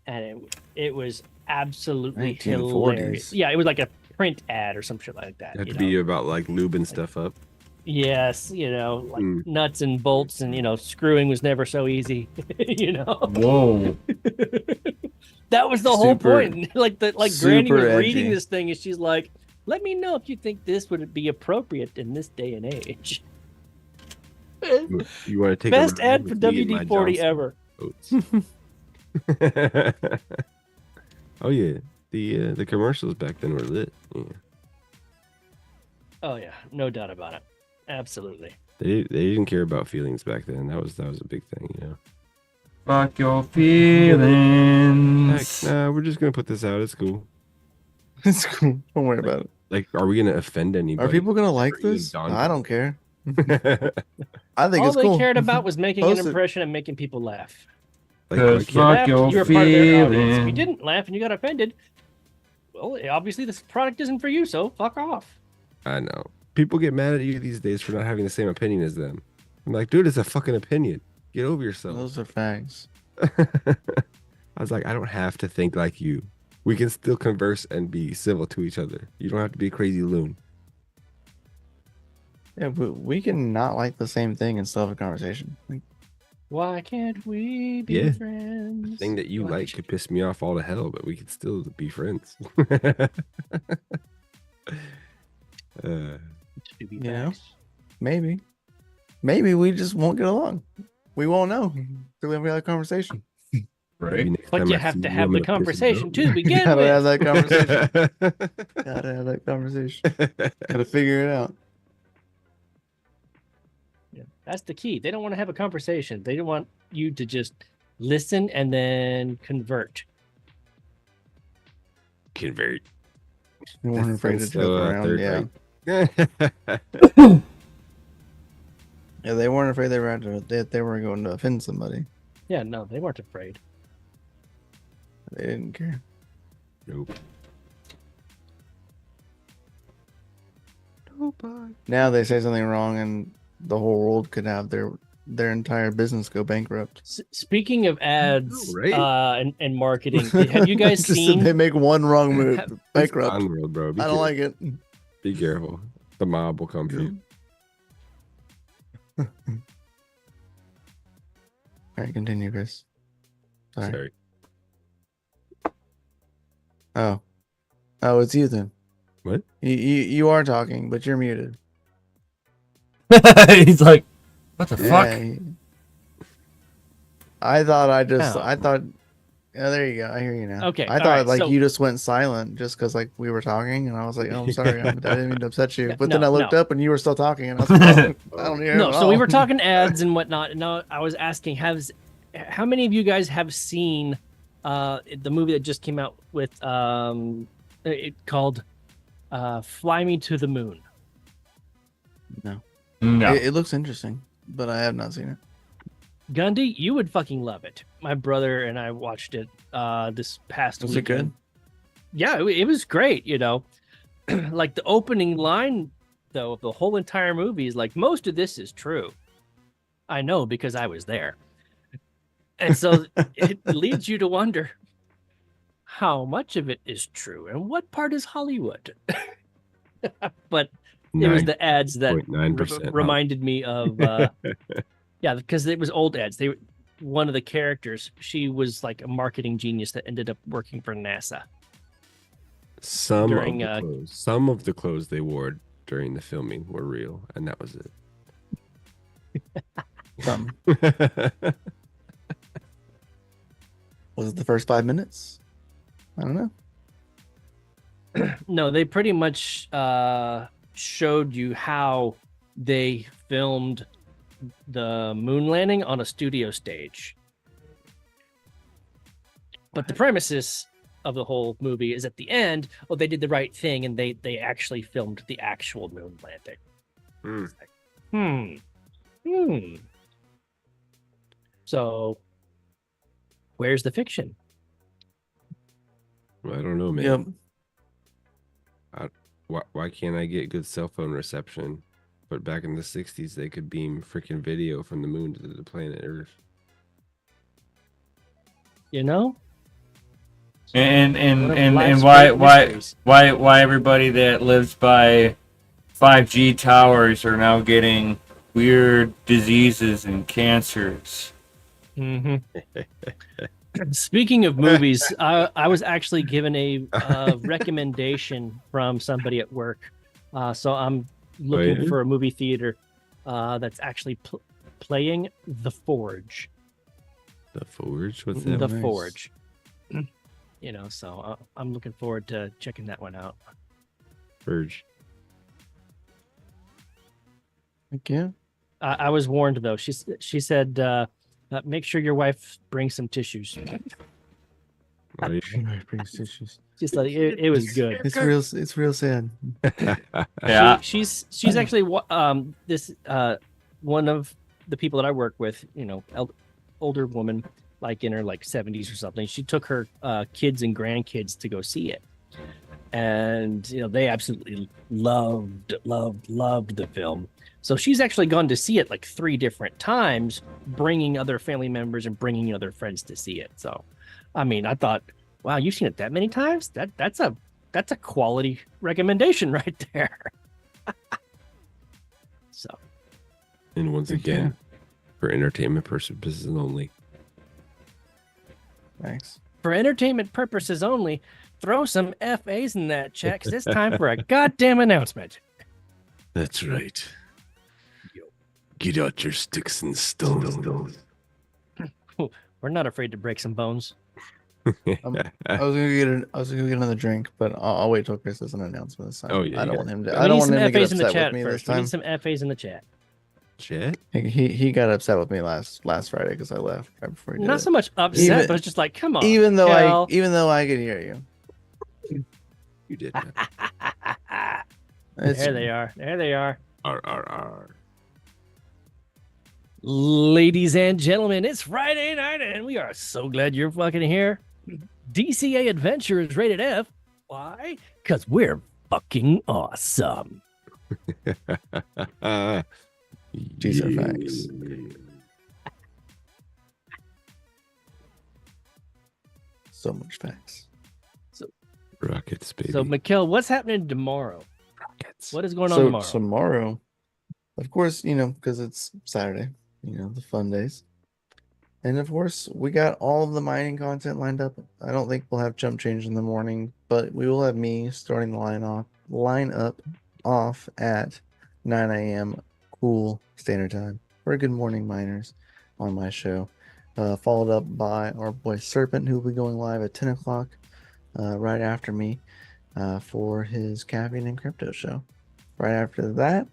and it was absolutely 1940s. hilarious. Yeah, it was like a print ad or some shit like that. It had you to know? be about like lubing stuff up. Yes, like Mm. nuts and bolts, and screwing was never so easy. Whoa. That was the whole Super- point. Like Granny was super reading edgy. this thing, and she's like, "Let me know if you think this would be appropriate in this day and age." You want to take Best a ride ad with for me and my WD-40 Johnson ever. oats? Oh yeah, the commercials back then were lit. Yeah. Oh yeah, no doubt about it. Absolutely. They didn't care about feelings back then. That was a big thing, you know. Fuck your feelings. Heck, nah, we're just gonna put this out. It's cool. It's cool. Don't worry about it. Like, are we gonna offend anybody? Are people gonna like Or even this? Don- I don't care. I think All it's they cool. cared about was making an Post it. impression and making people laugh. Like, Cause why If you can't- Fuck laughed, your you were part of their audience. If you feelings. didn't laugh and you got offended, well, obviously this product isn't for you, so fuck off. I know. People get mad at you these days for not having the same opinion as them. I'm like, dude, it's a fucking opinion. Get over yourself. Those are facts. I was like, I don't have to think like you. We can still converse and be civil to each other. You don't have to be a crazy loon. Yeah, but we can not like the same thing and still have a conversation. Like, Why can't we be Yeah. friends? The thing that you Why like should- could piss me off all to hell, but we could still be friends. should be You know? facts. maybe we just won't get along. We won't know till we have a conversation. Right? But you have to have the conversation to begin Gotta have with. that conversation. Gotta have that conversation. Gotta figure it out. Yeah, that's the key. They don't want to have a conversation. They don't want you to just listen and then convert. Convert. We weren't afraid to That's joke so, around. third Yeah. rate. Yeah, they weren't afraid they were they were going to offend somebody. Yeah, no, they weren't afraid. They didn't care. Nope. Now they say something wrong and the whole world could have their entire business go bankrupt. Speaking of ads right? and marketing, have you guys Just that seen? they make one wrong move, Have- bankrupt? Onward, bro. Be I don't careful. like it. Be careful. The mob will come for you. All right, continue, Chris. Sorry. Sorry. Oh, it's you then. What? You are talking, but you're muted. He's like, what the fuck? Yeah, I thought Oh. I thought. Yeah, there you go. I hear you now. Okay, I all thought right, like so- you just went silent just because like we were talking, and I was like, oh, I'm sorry, I didn't mean to upset you. No, But then I looked no. up and you were still talking, and I was like, oh, I don't hear. No, him at so we all. were talking ads and whatnot. And now I was asking, how many of you guys have seen the movie that just came out with it called Fly Me to the Moon? No, No. it looks interesting, but I have not seen it. Gundy, you would fucking love it. My brother and I watched it this past Was it good? weekend. Yeah, it was great, like the opening line though of the whole entire movie is like, most of this is true. I know because I was there. And so it leads you to wonder how much of it is true and what part is Hollywood. But It was the ads that 9.9% reminded me of yeah, because it was old ads. They one of the characters, she was like a marketing genius that ended up working for NASA. During, Some of the clothes they wore during the filming were real, and that was it. Was it the first 5 minutes? I don't know. No, they pretty much showed you how they filmed the moon landing on a studio stage. But the premises of the whole movie is at the end, oh, they did the right thing and they actually filmed the actual moon landing. Like, So, where's the fiction? Well, I don't know, man. Yep. Why can't I get good cell phone reception? But back in the 60s, they could beam freaking video from the moon to the planet Earth. You know? And life's why great mysteries. why everybody that lives by 5G towers are now getting weird diseases and cancers. Mm-hmm. Speaking of movies, I was actually given a recommendation from somebody at work. So I'm looking yeah? for a movie theater that's actually playing The Forge. The Forge? What's that? The Nice. Forge. You know, so I'm looking forward to checking that one out. Forge. Heck yeah. I was warned though. She said, make sure your wife brings some tissues. Oh, yeah. Just like it was good. It's real sad. Yeah. She's actually this one of the people that I work with, you know, older woman, like in her like 70s or something. She took her kids and grandkids to go see it, and you know they absolutely loved the film. So she's actually gone to see it like 3 different times, bringing other family members and bringing other friends to see it. So, I mean, I thought, wow, you've seen it that many times? That's a quality recommendation right there. So, And once again, for entertainment purposes only. Thanks. for entertainment purposes only, throw some FAs in that chat because it's time for a goddamn announcement. That's right. Get out your sticks and stones. We're not afraid to break some bones. I was gonna get another drink, but I'll wait till Chris does an announcement this time. Oh, yeah, I you don't got want him We to. I don't need want some him to get FAs in the upset with chat me this first. We time. need some FAs in the chat. Chat? He got upset with me last Friday because I left right before he did Not it. so much upset, but it's just like, come on. even though Kel. I could hear you. You did. There they are. There they are. R. Ladies and gentlemen, it's Friday night, and we are so glad you're fucking here. DCA Adventure is rated F. Why? Because we're fucking awesome. These are facts. So much facts. Rockets, baby. So, Mikkel, what's happening tomorrow? Rockets. What is going on tomorrow? Tomorrow, of course, because it's Saturday, the fun days. And of course, we got all of the mining content lined up. I don't think we'll have jump change in the morning, but we will have me starting the line up off at 9 a.m. cool standard time for a Good Morning Miners on my show. Followed up by our boy Serpent, who will be going live at 10 o'clock right after me for his Caffeine and Crypto show. Right after that,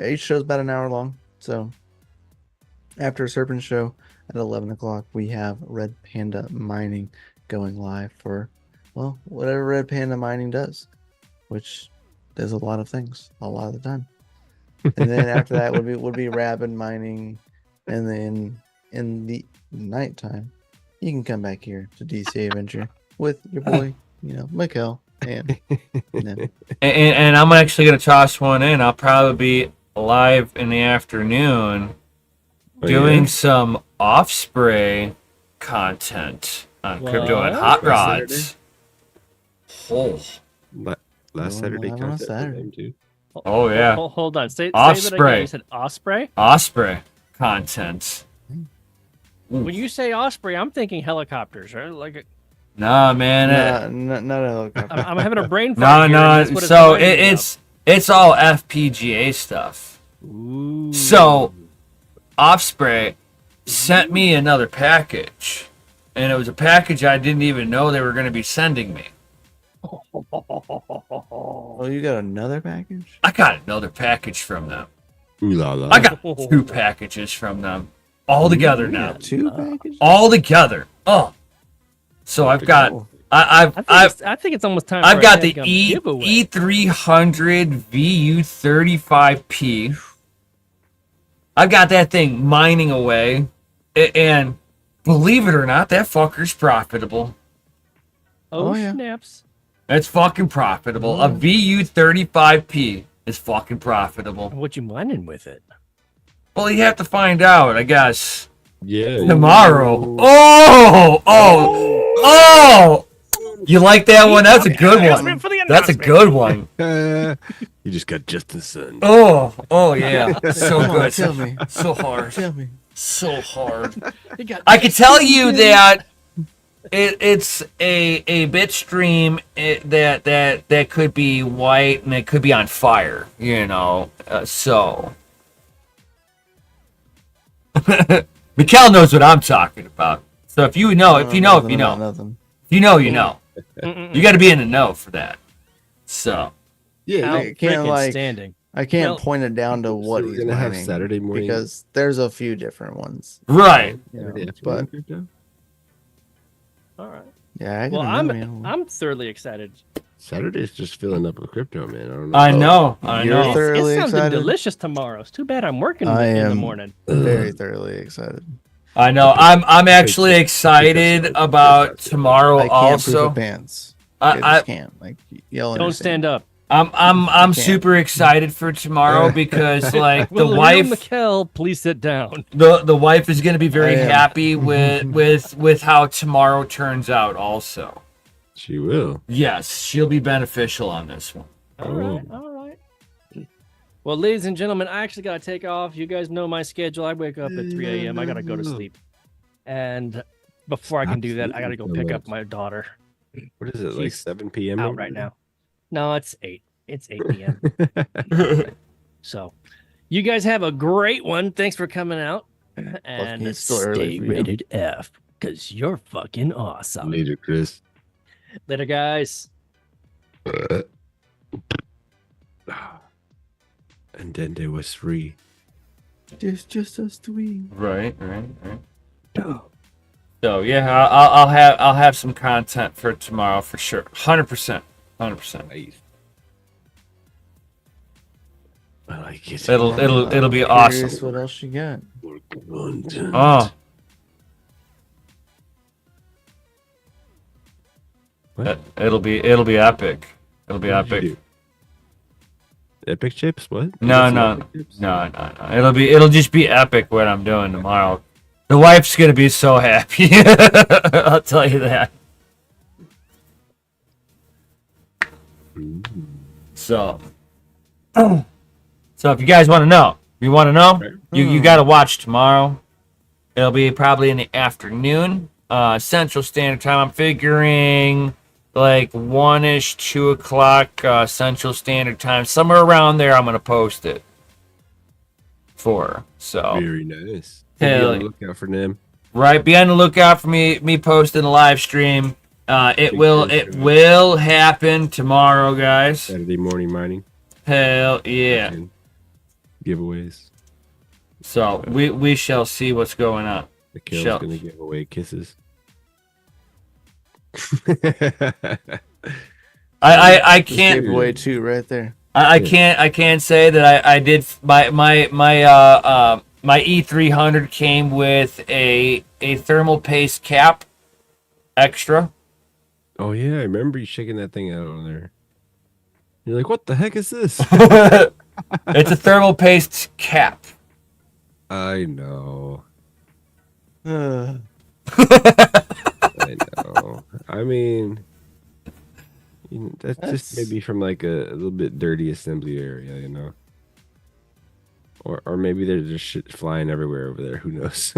each show is about an hour long. So after Serpent show at 11 o'clock, we have Red Panda Mining going live for, well, whatever Red Panda Mining does, which does a lot of things a lot of the time. And then after that would be Rabid Mining, and then in the nighttime, you can come back here to DCA Adventure with your boy, Mikkel, and And I'm actually gonna toss one in. I'll probably be live in the afternoon doing some off-spray content on crypto and hot rods. Oh, Last Saturday live on a content Saturday. for them too. Oh yeah, Hold on. Say that again. Osprey. You said Osprey? Osprey content. When you say Osprey, I'm thinking helicopters, right? Like Nah, man. Not a helicopter. I'm having a brain No, fart. here, and no. that's what So reminding me it's all FPGA stuff. of. Ooh. So Osprey sent me another package, and it was a package I didn't even know they were going to be sending me. Oh, you got another package? I got another package from them. Ooh la la. I got 2 packages from them all together now. Two packages? All together. Oh, so I've got. Oh. I think it's almost time. I've for got a the headgum giveaway. E300 VU35P. I've got that thing mining away, and believe it or not, that fucker's profitable. Oh, yeah. snaps! It's fucking profitable. A VU35P is fucking profitable. What you mining with it? Well, you have to find out, I guess. Yeah. Tomorrow. Oh! You like that one? That's a good one. That's a good one. You just got Justin's son. Oh yeah. So Come on, good. tell me. So hard. Tell me. So hard. I can tell you that it's a bit stream that could be white and it could be on fire, you know. So Mikkel knows what I'm talking about. So if you know, Nothing. you know, you know. You got to be in the know for that. So Yeah. I can't like standing. I can't Well, point it down to So what we're he's gonna have mining Saturday morning. because there's a few different ones. right. You know, Saturday but afternoon crypto? All right. yeah, I Well, gotta know, man. I'm thoroughly excited. Saturday's just filling up with crypto, man. I don't know. I know. I You're know. It's thoroughly something excited? delicious tomorrow. It's too bad I'm working I in the am morning. Very thoroughly excited. I know. I'm actually excited about tomorrow I can't proof also. of pants. I I just can't. Like y'all Don't stand up. I'm can't. super excited for tomorrow because like the Will wife Mikkel, please sit down. the wife is going to be very I am. happy with how tomorrow turns out also. She will. Yes, she'll be beneficial on this one. All right. Well, ladies and gentlemen, I actually got to take off. You guys know my schedule. I wake up at 3 a.m. I got to go to sleep. And before I can do that, I got to go pick up my daughter. What is it, like She's 7 p.m.? Out right now. No, it's 8. It's 8 p.m. So, you guys have a great one. Thanks for coming out. And it's still early stay for you. rated F because you're fucking awesome. Later, Chris. Later, guys. And then there was 3. There's just us three. Right. So yeah, I'll have some content for tomorrow for sure. 100%. Nice. I like it. It'll be Curious awesome. what else you got? More content. Oh, What? it'll be epic. It'll be What did you epic. do? Epic chips? What? No, You got some no, epic chips? no. It'll just be epic what I'm doing tomorrow. The wife's gonna be so happy. I'll tell you that. Mm. So if you guys want to know, you got to watch tomorrow. It'll be probably in the afternoon, Central Standard Time. I'm figuring like 1-ish, 2 o'clock Central Standard Time, somewhere around there. I'm gonna post it for. So Very nice. Hell Be on the yeah. lookout for them. right, be on the lookout for me posting a live stream. It will happen tomorrow, guys. Saturday morning mining. Hell yeah. And giveaways. So we shall see what's going on. Mikhail's Shall- gonna give away kisses. I Just can't gave away 2 right there. I can't say that I did my E300 came with a thermal paste cap extra. Oh yeah, I remember you shaking that thing out on there. You're like, what the heck is this? It's a thermal paste cap. I know. Uh, I know. I mean, That's just That's- maybe from like a little bit dirty assembly area, or maybe there's just shit flying everywhere over there. Who knows?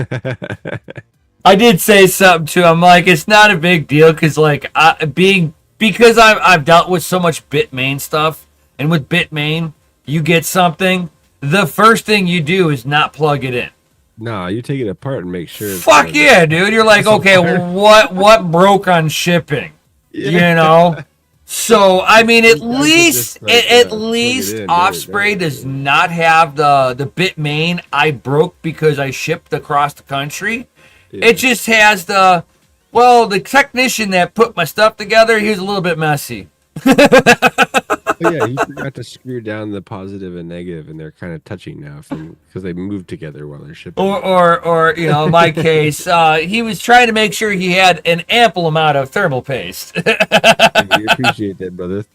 I did say something to him, like it's not a big deal because like because I've dealt with so much Bitmain stuff, and with Bitmain you get something, the first thing you do is not plug it in. Nah, you take it apart and make sure. Fuck yeah, dude! You're like, okay, what broke on shipping? You know. So I mean, at least just, like, at plug it least in, Offspray does not have the Bitmain I broke because I shipped across the country. Yeah. It just has the technician that put my stuff together, he was a little bit messy. Oh, yeah, he forgot to screw down the positive and negative, and they're kind of touching now because they moved together while they're shipping. Or you know, in my case, he was trying to make sure he had an ample amount of thermal paste. And we appreciate that, brother.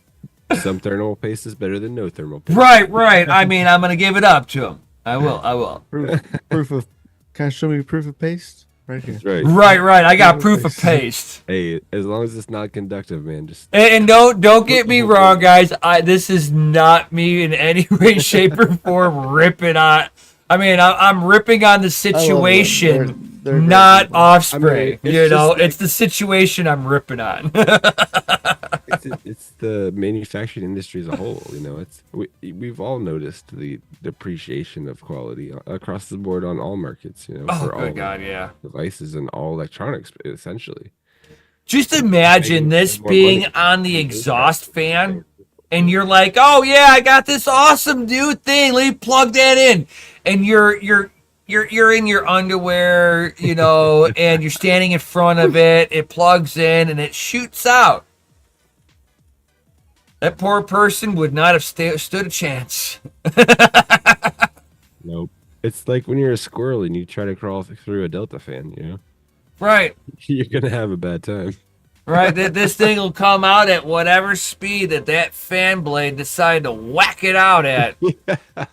Some thermal paste is better than no thermal paste. Right. I mean, I'm gonna give it up to him. I will. proof of. Can I show me proof of paste? Right here. That's right. Right. I got proof of paste. Hey, as long as it's not conductive, man, just And don't get me wrong, guys. This is not me in any way, shape, or form ripping on. I mean, I'm ripping on the situation, They're not great people. Offspray. I mean, it's just like- it's the situation I'm ripping on. it's the manufacturing industry as a whole. We've all noticed the depreciation of quality across the board on all markets. Oh, for all good God, yeah. devices and all electronics, essentially. Just imagine this More being money. on the exhaust fan, and you're like, "Oh yeah, I got this awesome new thing. Let me plug that in." And you're in your underwear, and you're standing in front of it. It plugs in and it shoots out. That poor person would not have stood a chance. Nope. It's like when you're a squirrel and you try to crawl through a Delta fan. Right. You're gonna have a bad time. Right, this thing will come out at whatever speed that fan blade decided to whack it out at,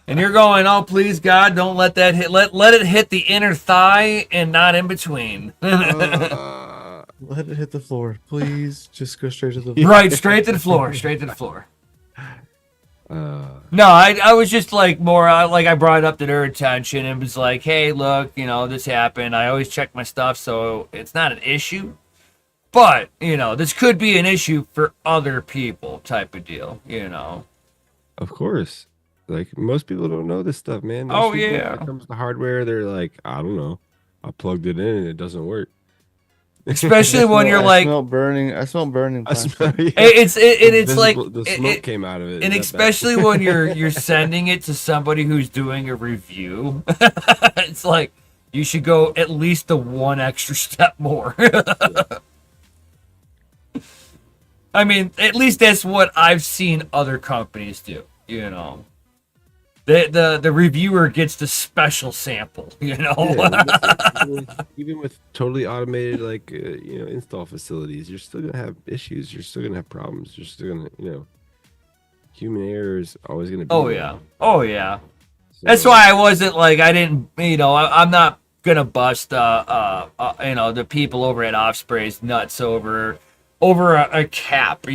and you're going, "Oh, please God, don't let that hit. Let it hit the inner thigh and not in between." Let it hit the floor, please. Just go straight to the. Right, straight to the floor. Straight to the floor. Uh, No, I was just like more like I brought it up to their attention and was like, "Hey, look, this happened. I always check my stuff, so it's not an issue." But, this could be an issue for other people type of deal, Of course. Like, most people don't know this stuff, man. Oh, Most people, yeah. When it comes to hardware, they're like, I don't know. I plugged it in and it doesn't work. Especially when you're like, I smell burning. I plastic. smell, yeah. it's like, The smoke came out of it. and That especially bad. when you're sending it to somebody who's doing a review, it's like, you should go at least the one extra step more. I mean, at least that's what I've seen other companies do, The reviewer gets the special sample, Yeah, even with totally automated, like, install facilities, you're still going to have issues. You're still going to have problems. You're still going to, human error is always going to be. Oh, there. yeah. Oh, yeah. So, That's why I wasn't like, I didn't, I'm not gonna bust, the people over at Offspray's nuts over a cap,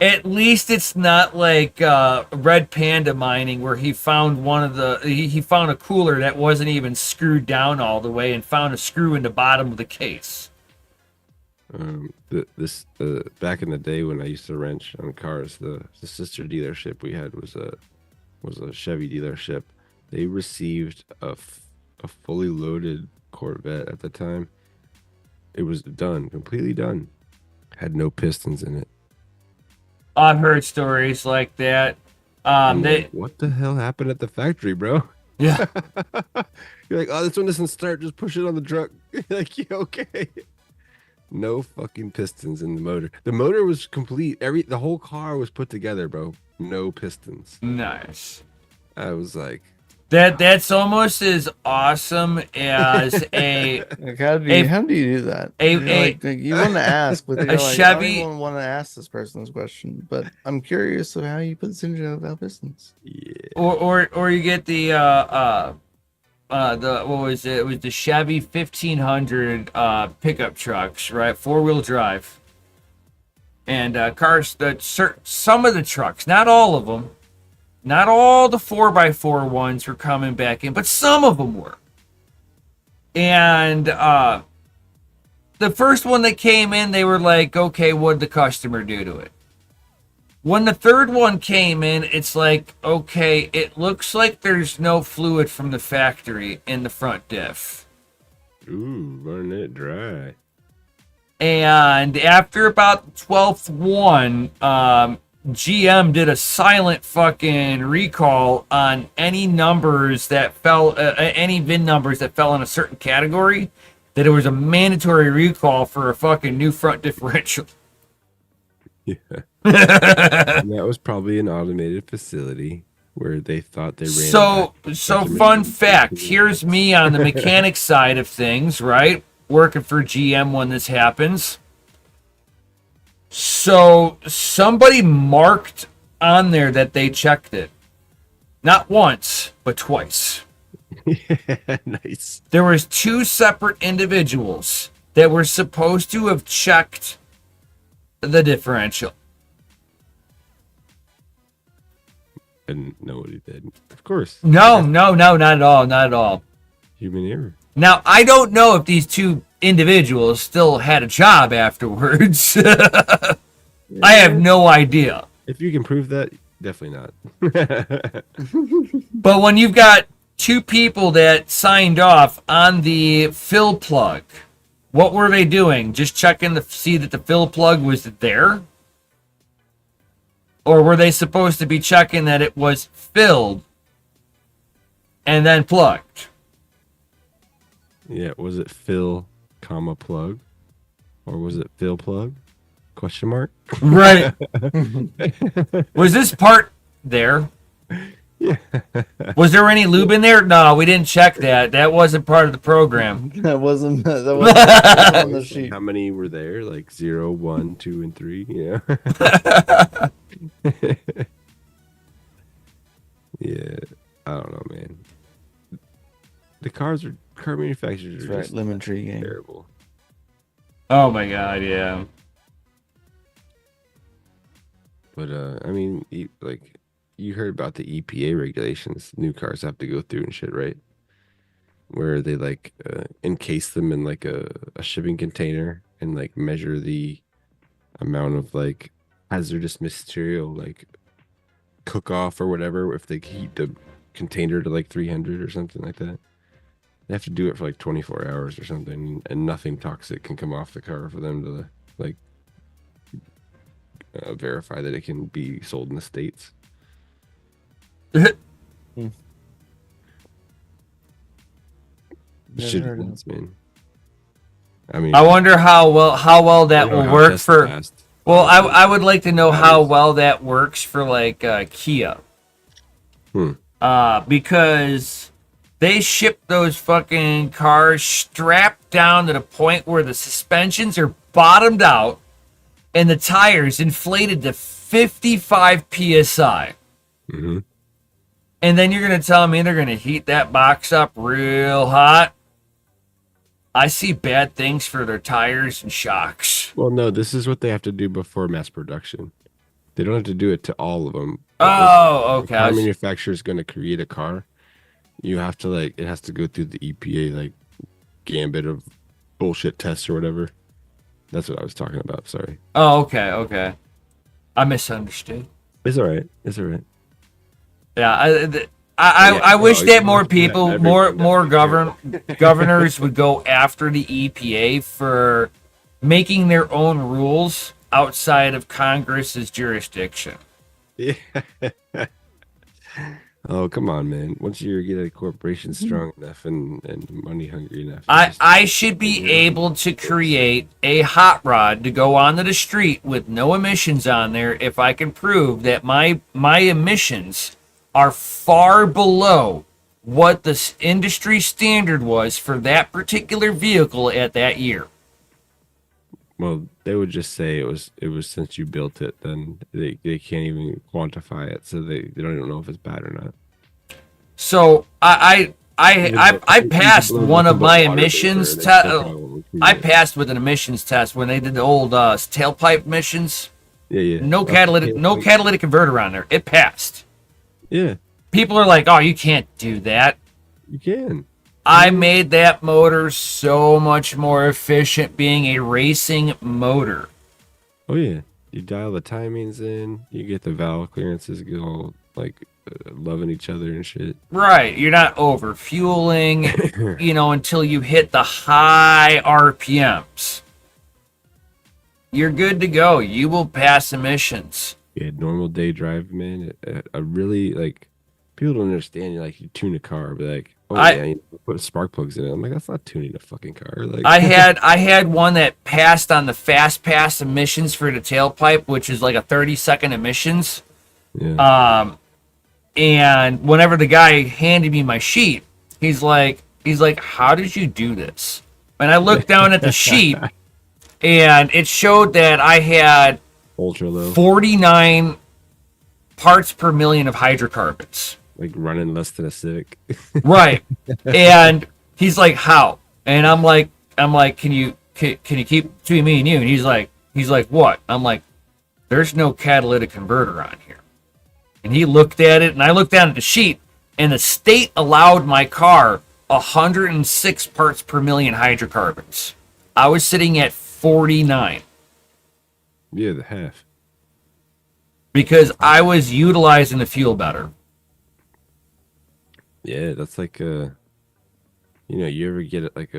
at least it's not like Red Panda mining where he found he found a cooler that wasn't even screwed down all the way and found a screw in the bottom of the case. Back in the day when I used to wrench on cars, the sister dealership we had was a Chevy dealership. They received a fully loaded Corvette at the time. It was done, completely done. Had no pistons in it. I've heard stories like that. I'm like, what the hell happened at the factory, bro? Yeah. You're like, oh, this one doesn't start. Just push it on the truck. You're like, yeah, okay. No fucking pistons in the motor. The motor was complete. The whole car was put together, bro. No pistons. Nice. I was like, That's almost as awesome as a Like, how do you do that? You want to ask, but you're like, Chevy- I don't even want to ask this person this question. But I'm curious of how you put this engine without pistons. yeah. or you get the what was it? It was the Chevy 1500 pickup trucks, right? 4-wheel drive. And cars that some of the trucks, not all of them, not all the 4x4 ones were coming back in, but some of them were. And the first one that came in, they were like, okay, what'd the customer do to it? When the third one came in, it's like, okay, it looks like there's no fluid from the factory in the front diff. Ooh, running it dry. And after about the 12th one, GM did a silent fucking recall on any numbers that fell, any VIN numbers that fell in a certain category, that it was a mandatory recall for a fucking new front differential. Yeah. And that was probably an automated facility where they thought they ran. So fun fact, here's me on the mechanic side of things, right? Working for GM when this happens. So somebody marked on there that they checked it. Not once, but twice. Yeah, nice. There was 2 separate individuals that were supposed to have checked the differential. And nobody did. Of course. No, not at all, not at all. Human error. Now, I don't know if these 2 individuals still had a job afterwards. I have no idea. If you can prove that, definitely not. But when you've got 2 people that signed off on the fill plug, what were they doing? Just checking to see that the fill plug was there? Or were they supposed to be checking that it was filled and then plugged? Yeah, was it fill, comma, plug? Or was it fill plug? Question mark? Right. Was this part there? Yeah. Was there any lube in there? No, we didn't check that. That wasn't part of the program. That wasn't on the sheet. How many were there? Like 0, 1, 2, and 3? Yeah. Yeah. I don't know, man. The car manufacturers That's are right, just lemon tree game. terrible. Oh my god, yeah. But I mean, like you heard about the EPA regulations new cars have to go through and shit, right? Where they like encase them in like a shipping container and like measure the amount of like hazardous material, like cook off or whatever, if they heat the container to like 300 or something like that. They have to do it for like 24 hours or something, and nothing toxic can come off the car for them to like verify that it can be sold in the States. Never Shit, heard of nuts, man. I mean, I wonder how well I that don't know will how work Tesla for. passed. Well, I would like to know how well that works for like Kia. Because they ship those fucking cars strapped down to the point where the suspensions are bottomed out and the tires inflated to 55 psi. Mm-hmm. And then you're going to tell me they're going to heat that box up real hot? I see bad things for their tires and shocks. Well, no, this is what they have to do before mass production. They don't have to do it to all of them. Oh, If a car okay. manufacturer is going to create a car, you have to like, it has to go through the EPA like gambit of bullshit tests or whatever. That's what I was talking about. Sorry. Oh, okay. I misunderstood. It's all right. It's all right. Yeah, I wish no, that you more have to have people, everyone more that governors would go after the EPA for making their own rules outside of Congress's jurisdiction. Yeah. Oh, come on, man. Once you get a corporation strong enough and money hungry enough. I should be able to create a hot rod to go onto the street with no emissions on there if I can prove that my emissions are far below what the industry standard was for that particular vehicle at that year. Well, they would just say it was since you built it, then they can't even quantify it, so they don't even know if it's bad or not. So I passed one of my emissions test. I passed with an emissions test when they did the old tailpipe emissions Yeah. No Off the catalytic catalytic converter on there. It passed. Yeah, People are like, "Oh, you can't do that." you can. I made that motor so much more efficient being a racing motor. Oh yeah, you dial the timings in. You get the valve clearances get all like loving each other and shit. Right. You're not over fueling, until you hit the high RPMs. You're good to go. You will pass emissions. Yeah, normal day drive, man. I really like. People don't understand. You tune a car, but like, you put spark plugs in it. I'm like, that's not tuning a fucking car. Like, I had one that passed on the fast pass emissions for the tailpipe, which is like a 30-second emissions. yeah. And whenever the guy handed me my sheet, he's like, how did you do this? And I looked down at the sheet, and it showed that I had Ultra low, 49 parts per million of hydrocarbons. like running less than a Civic. Right. And he's like, how? And I'm like, can you keep between me and you? And he's like, what? I'm like, there's no catalytic converter on here. And he looked at it, and I looked down at the sheet, and the state allowed my car 106 parts per million hydrocarbons. I was sitting at 49 Yeah, the half. because I was utilizing the fuel better. Yeah, that's like you ever get it like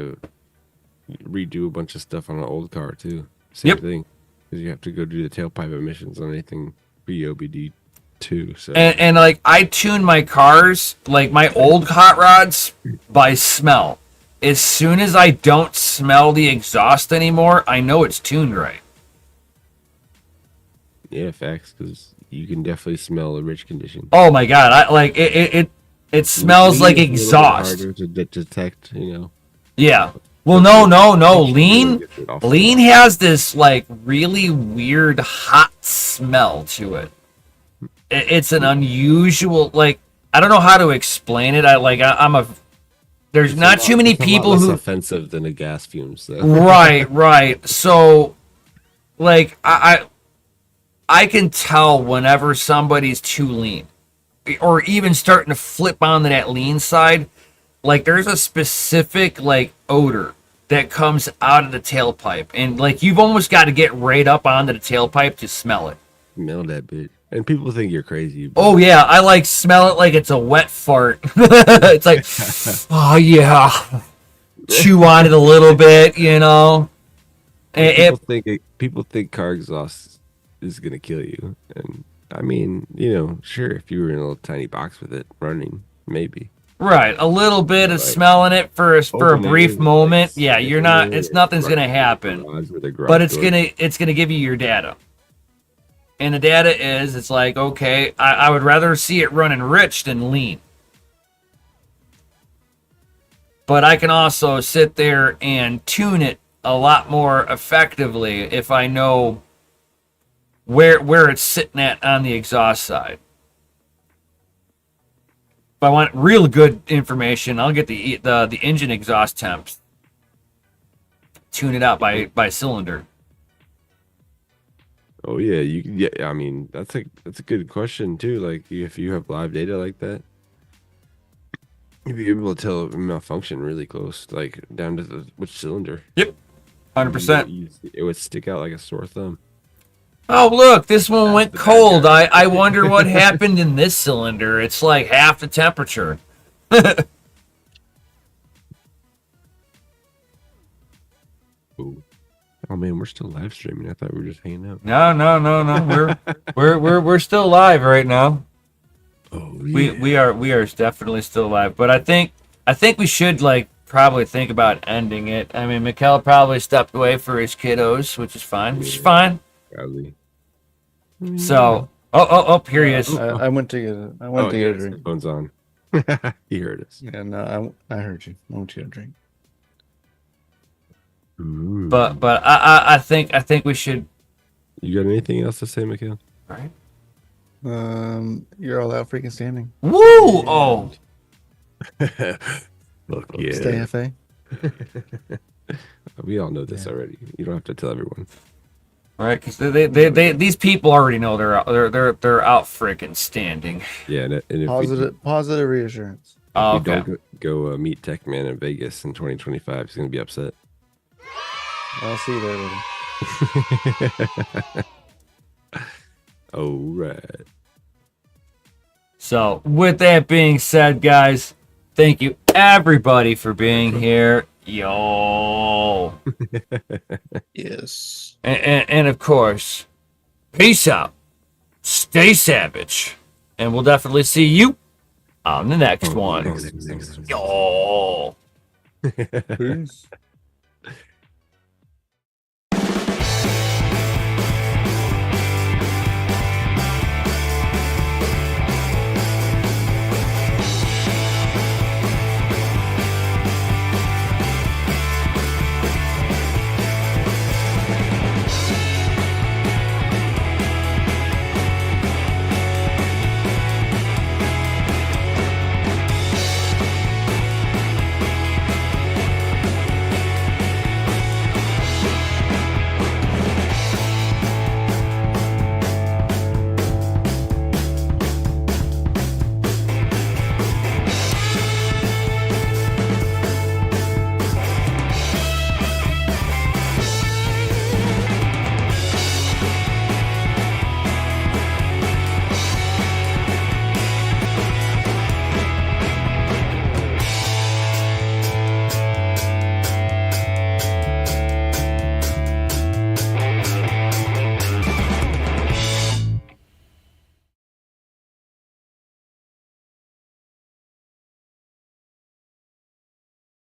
redo a bunch of stuff on an old car too. Same Yep. thing, because you have to go do the tailpipe emissions on anything pre-OBD too. So And like I tune my cars, like my old hot rods, by smell. As soon as I don't smell the exhaust anymore, I know it's tuned right. yeah, facts, because you can definitely smell a rich condition. Oh my god, I like it smells like Lean is a little bit exhaust. harder to detect, Yeah. Well, no. Lean Get it off. has this like really weird hot smell to it. It's an unusual, like, I don't know how to explain it. There's It's not too many it's a lot people less who offensive than a gas fume. So right. So like I can tell whenever somebody's too lean or even starting to flip onto that lean side. Like there's a specific like odor that comes out of the tailpipe, and like you've almost got to get right up onto the tailpipe to smell it. smell that bitch, and people think you're crazy. But Oh yeah, I like smell it like it's a wet fart. It's like, oh yeah, chew on it a little bit, people think car exhaust is gonna kill you, and I mean, sure, if you were in a little tiny box with it running, maybe. Right, a little bit of Like, smelling it for a Open brief air, moment. like, Yeah, you're not. It's nothing's garage- gonna happen, garage with a garage but it's door. gonna give you your data. And the data is, it's like, okay, I would rather see it running rich than lean. But I can also sit there and tune it a lot more effectively if I know where it's sitting at on the exhaust side. If I want real good information, I'll get the engine exhaust temps. Tune it out by cylinder. Oh yeah, I mean, that's a good question too. Like, if you have live data like that, you'd be able to tell a malfunction really close, like down to which cylinder. 100%. It would stick out like a sore thumb. Oh, look, this one went the bad cold. guy. I wonder what happened in this cylinder. It's like half the temperature. Ooh. Oh man, we're still live streaming. I thought we were just hanging out. No. We're still live right now. Oh We are definitely still live. But I think we should probably think about ending it. I mean, Mikkel probably stepped away for his kiddos, which is fine. Which is fine. probably. So, oh, here he is. I went to get a, I went to get a drink. Phone's on. He heard us. Yeah, no, I heard you. I want you to drink. Ooh. But I think we should. You got anything else to say, Mikhail? Right. You're all out freaking standing. Woo! Oh, Look, yeah. Stay FA. We all know this Yeah. already. You don't have to tell everyone. right? Because these people already know they're out freaking standing. Yeah, and if Positive reassurance. Oh, we okay. don't go meet Tech Man in Vegas in 2025, he's gonna be upset. I'll see you there, buddy. All right. So, with that being said, guys, thank you everybody for being here. Yo. Yes. And of course, peace out. Stay savage. And we'll definitely see you on the next one. Yo. Peace.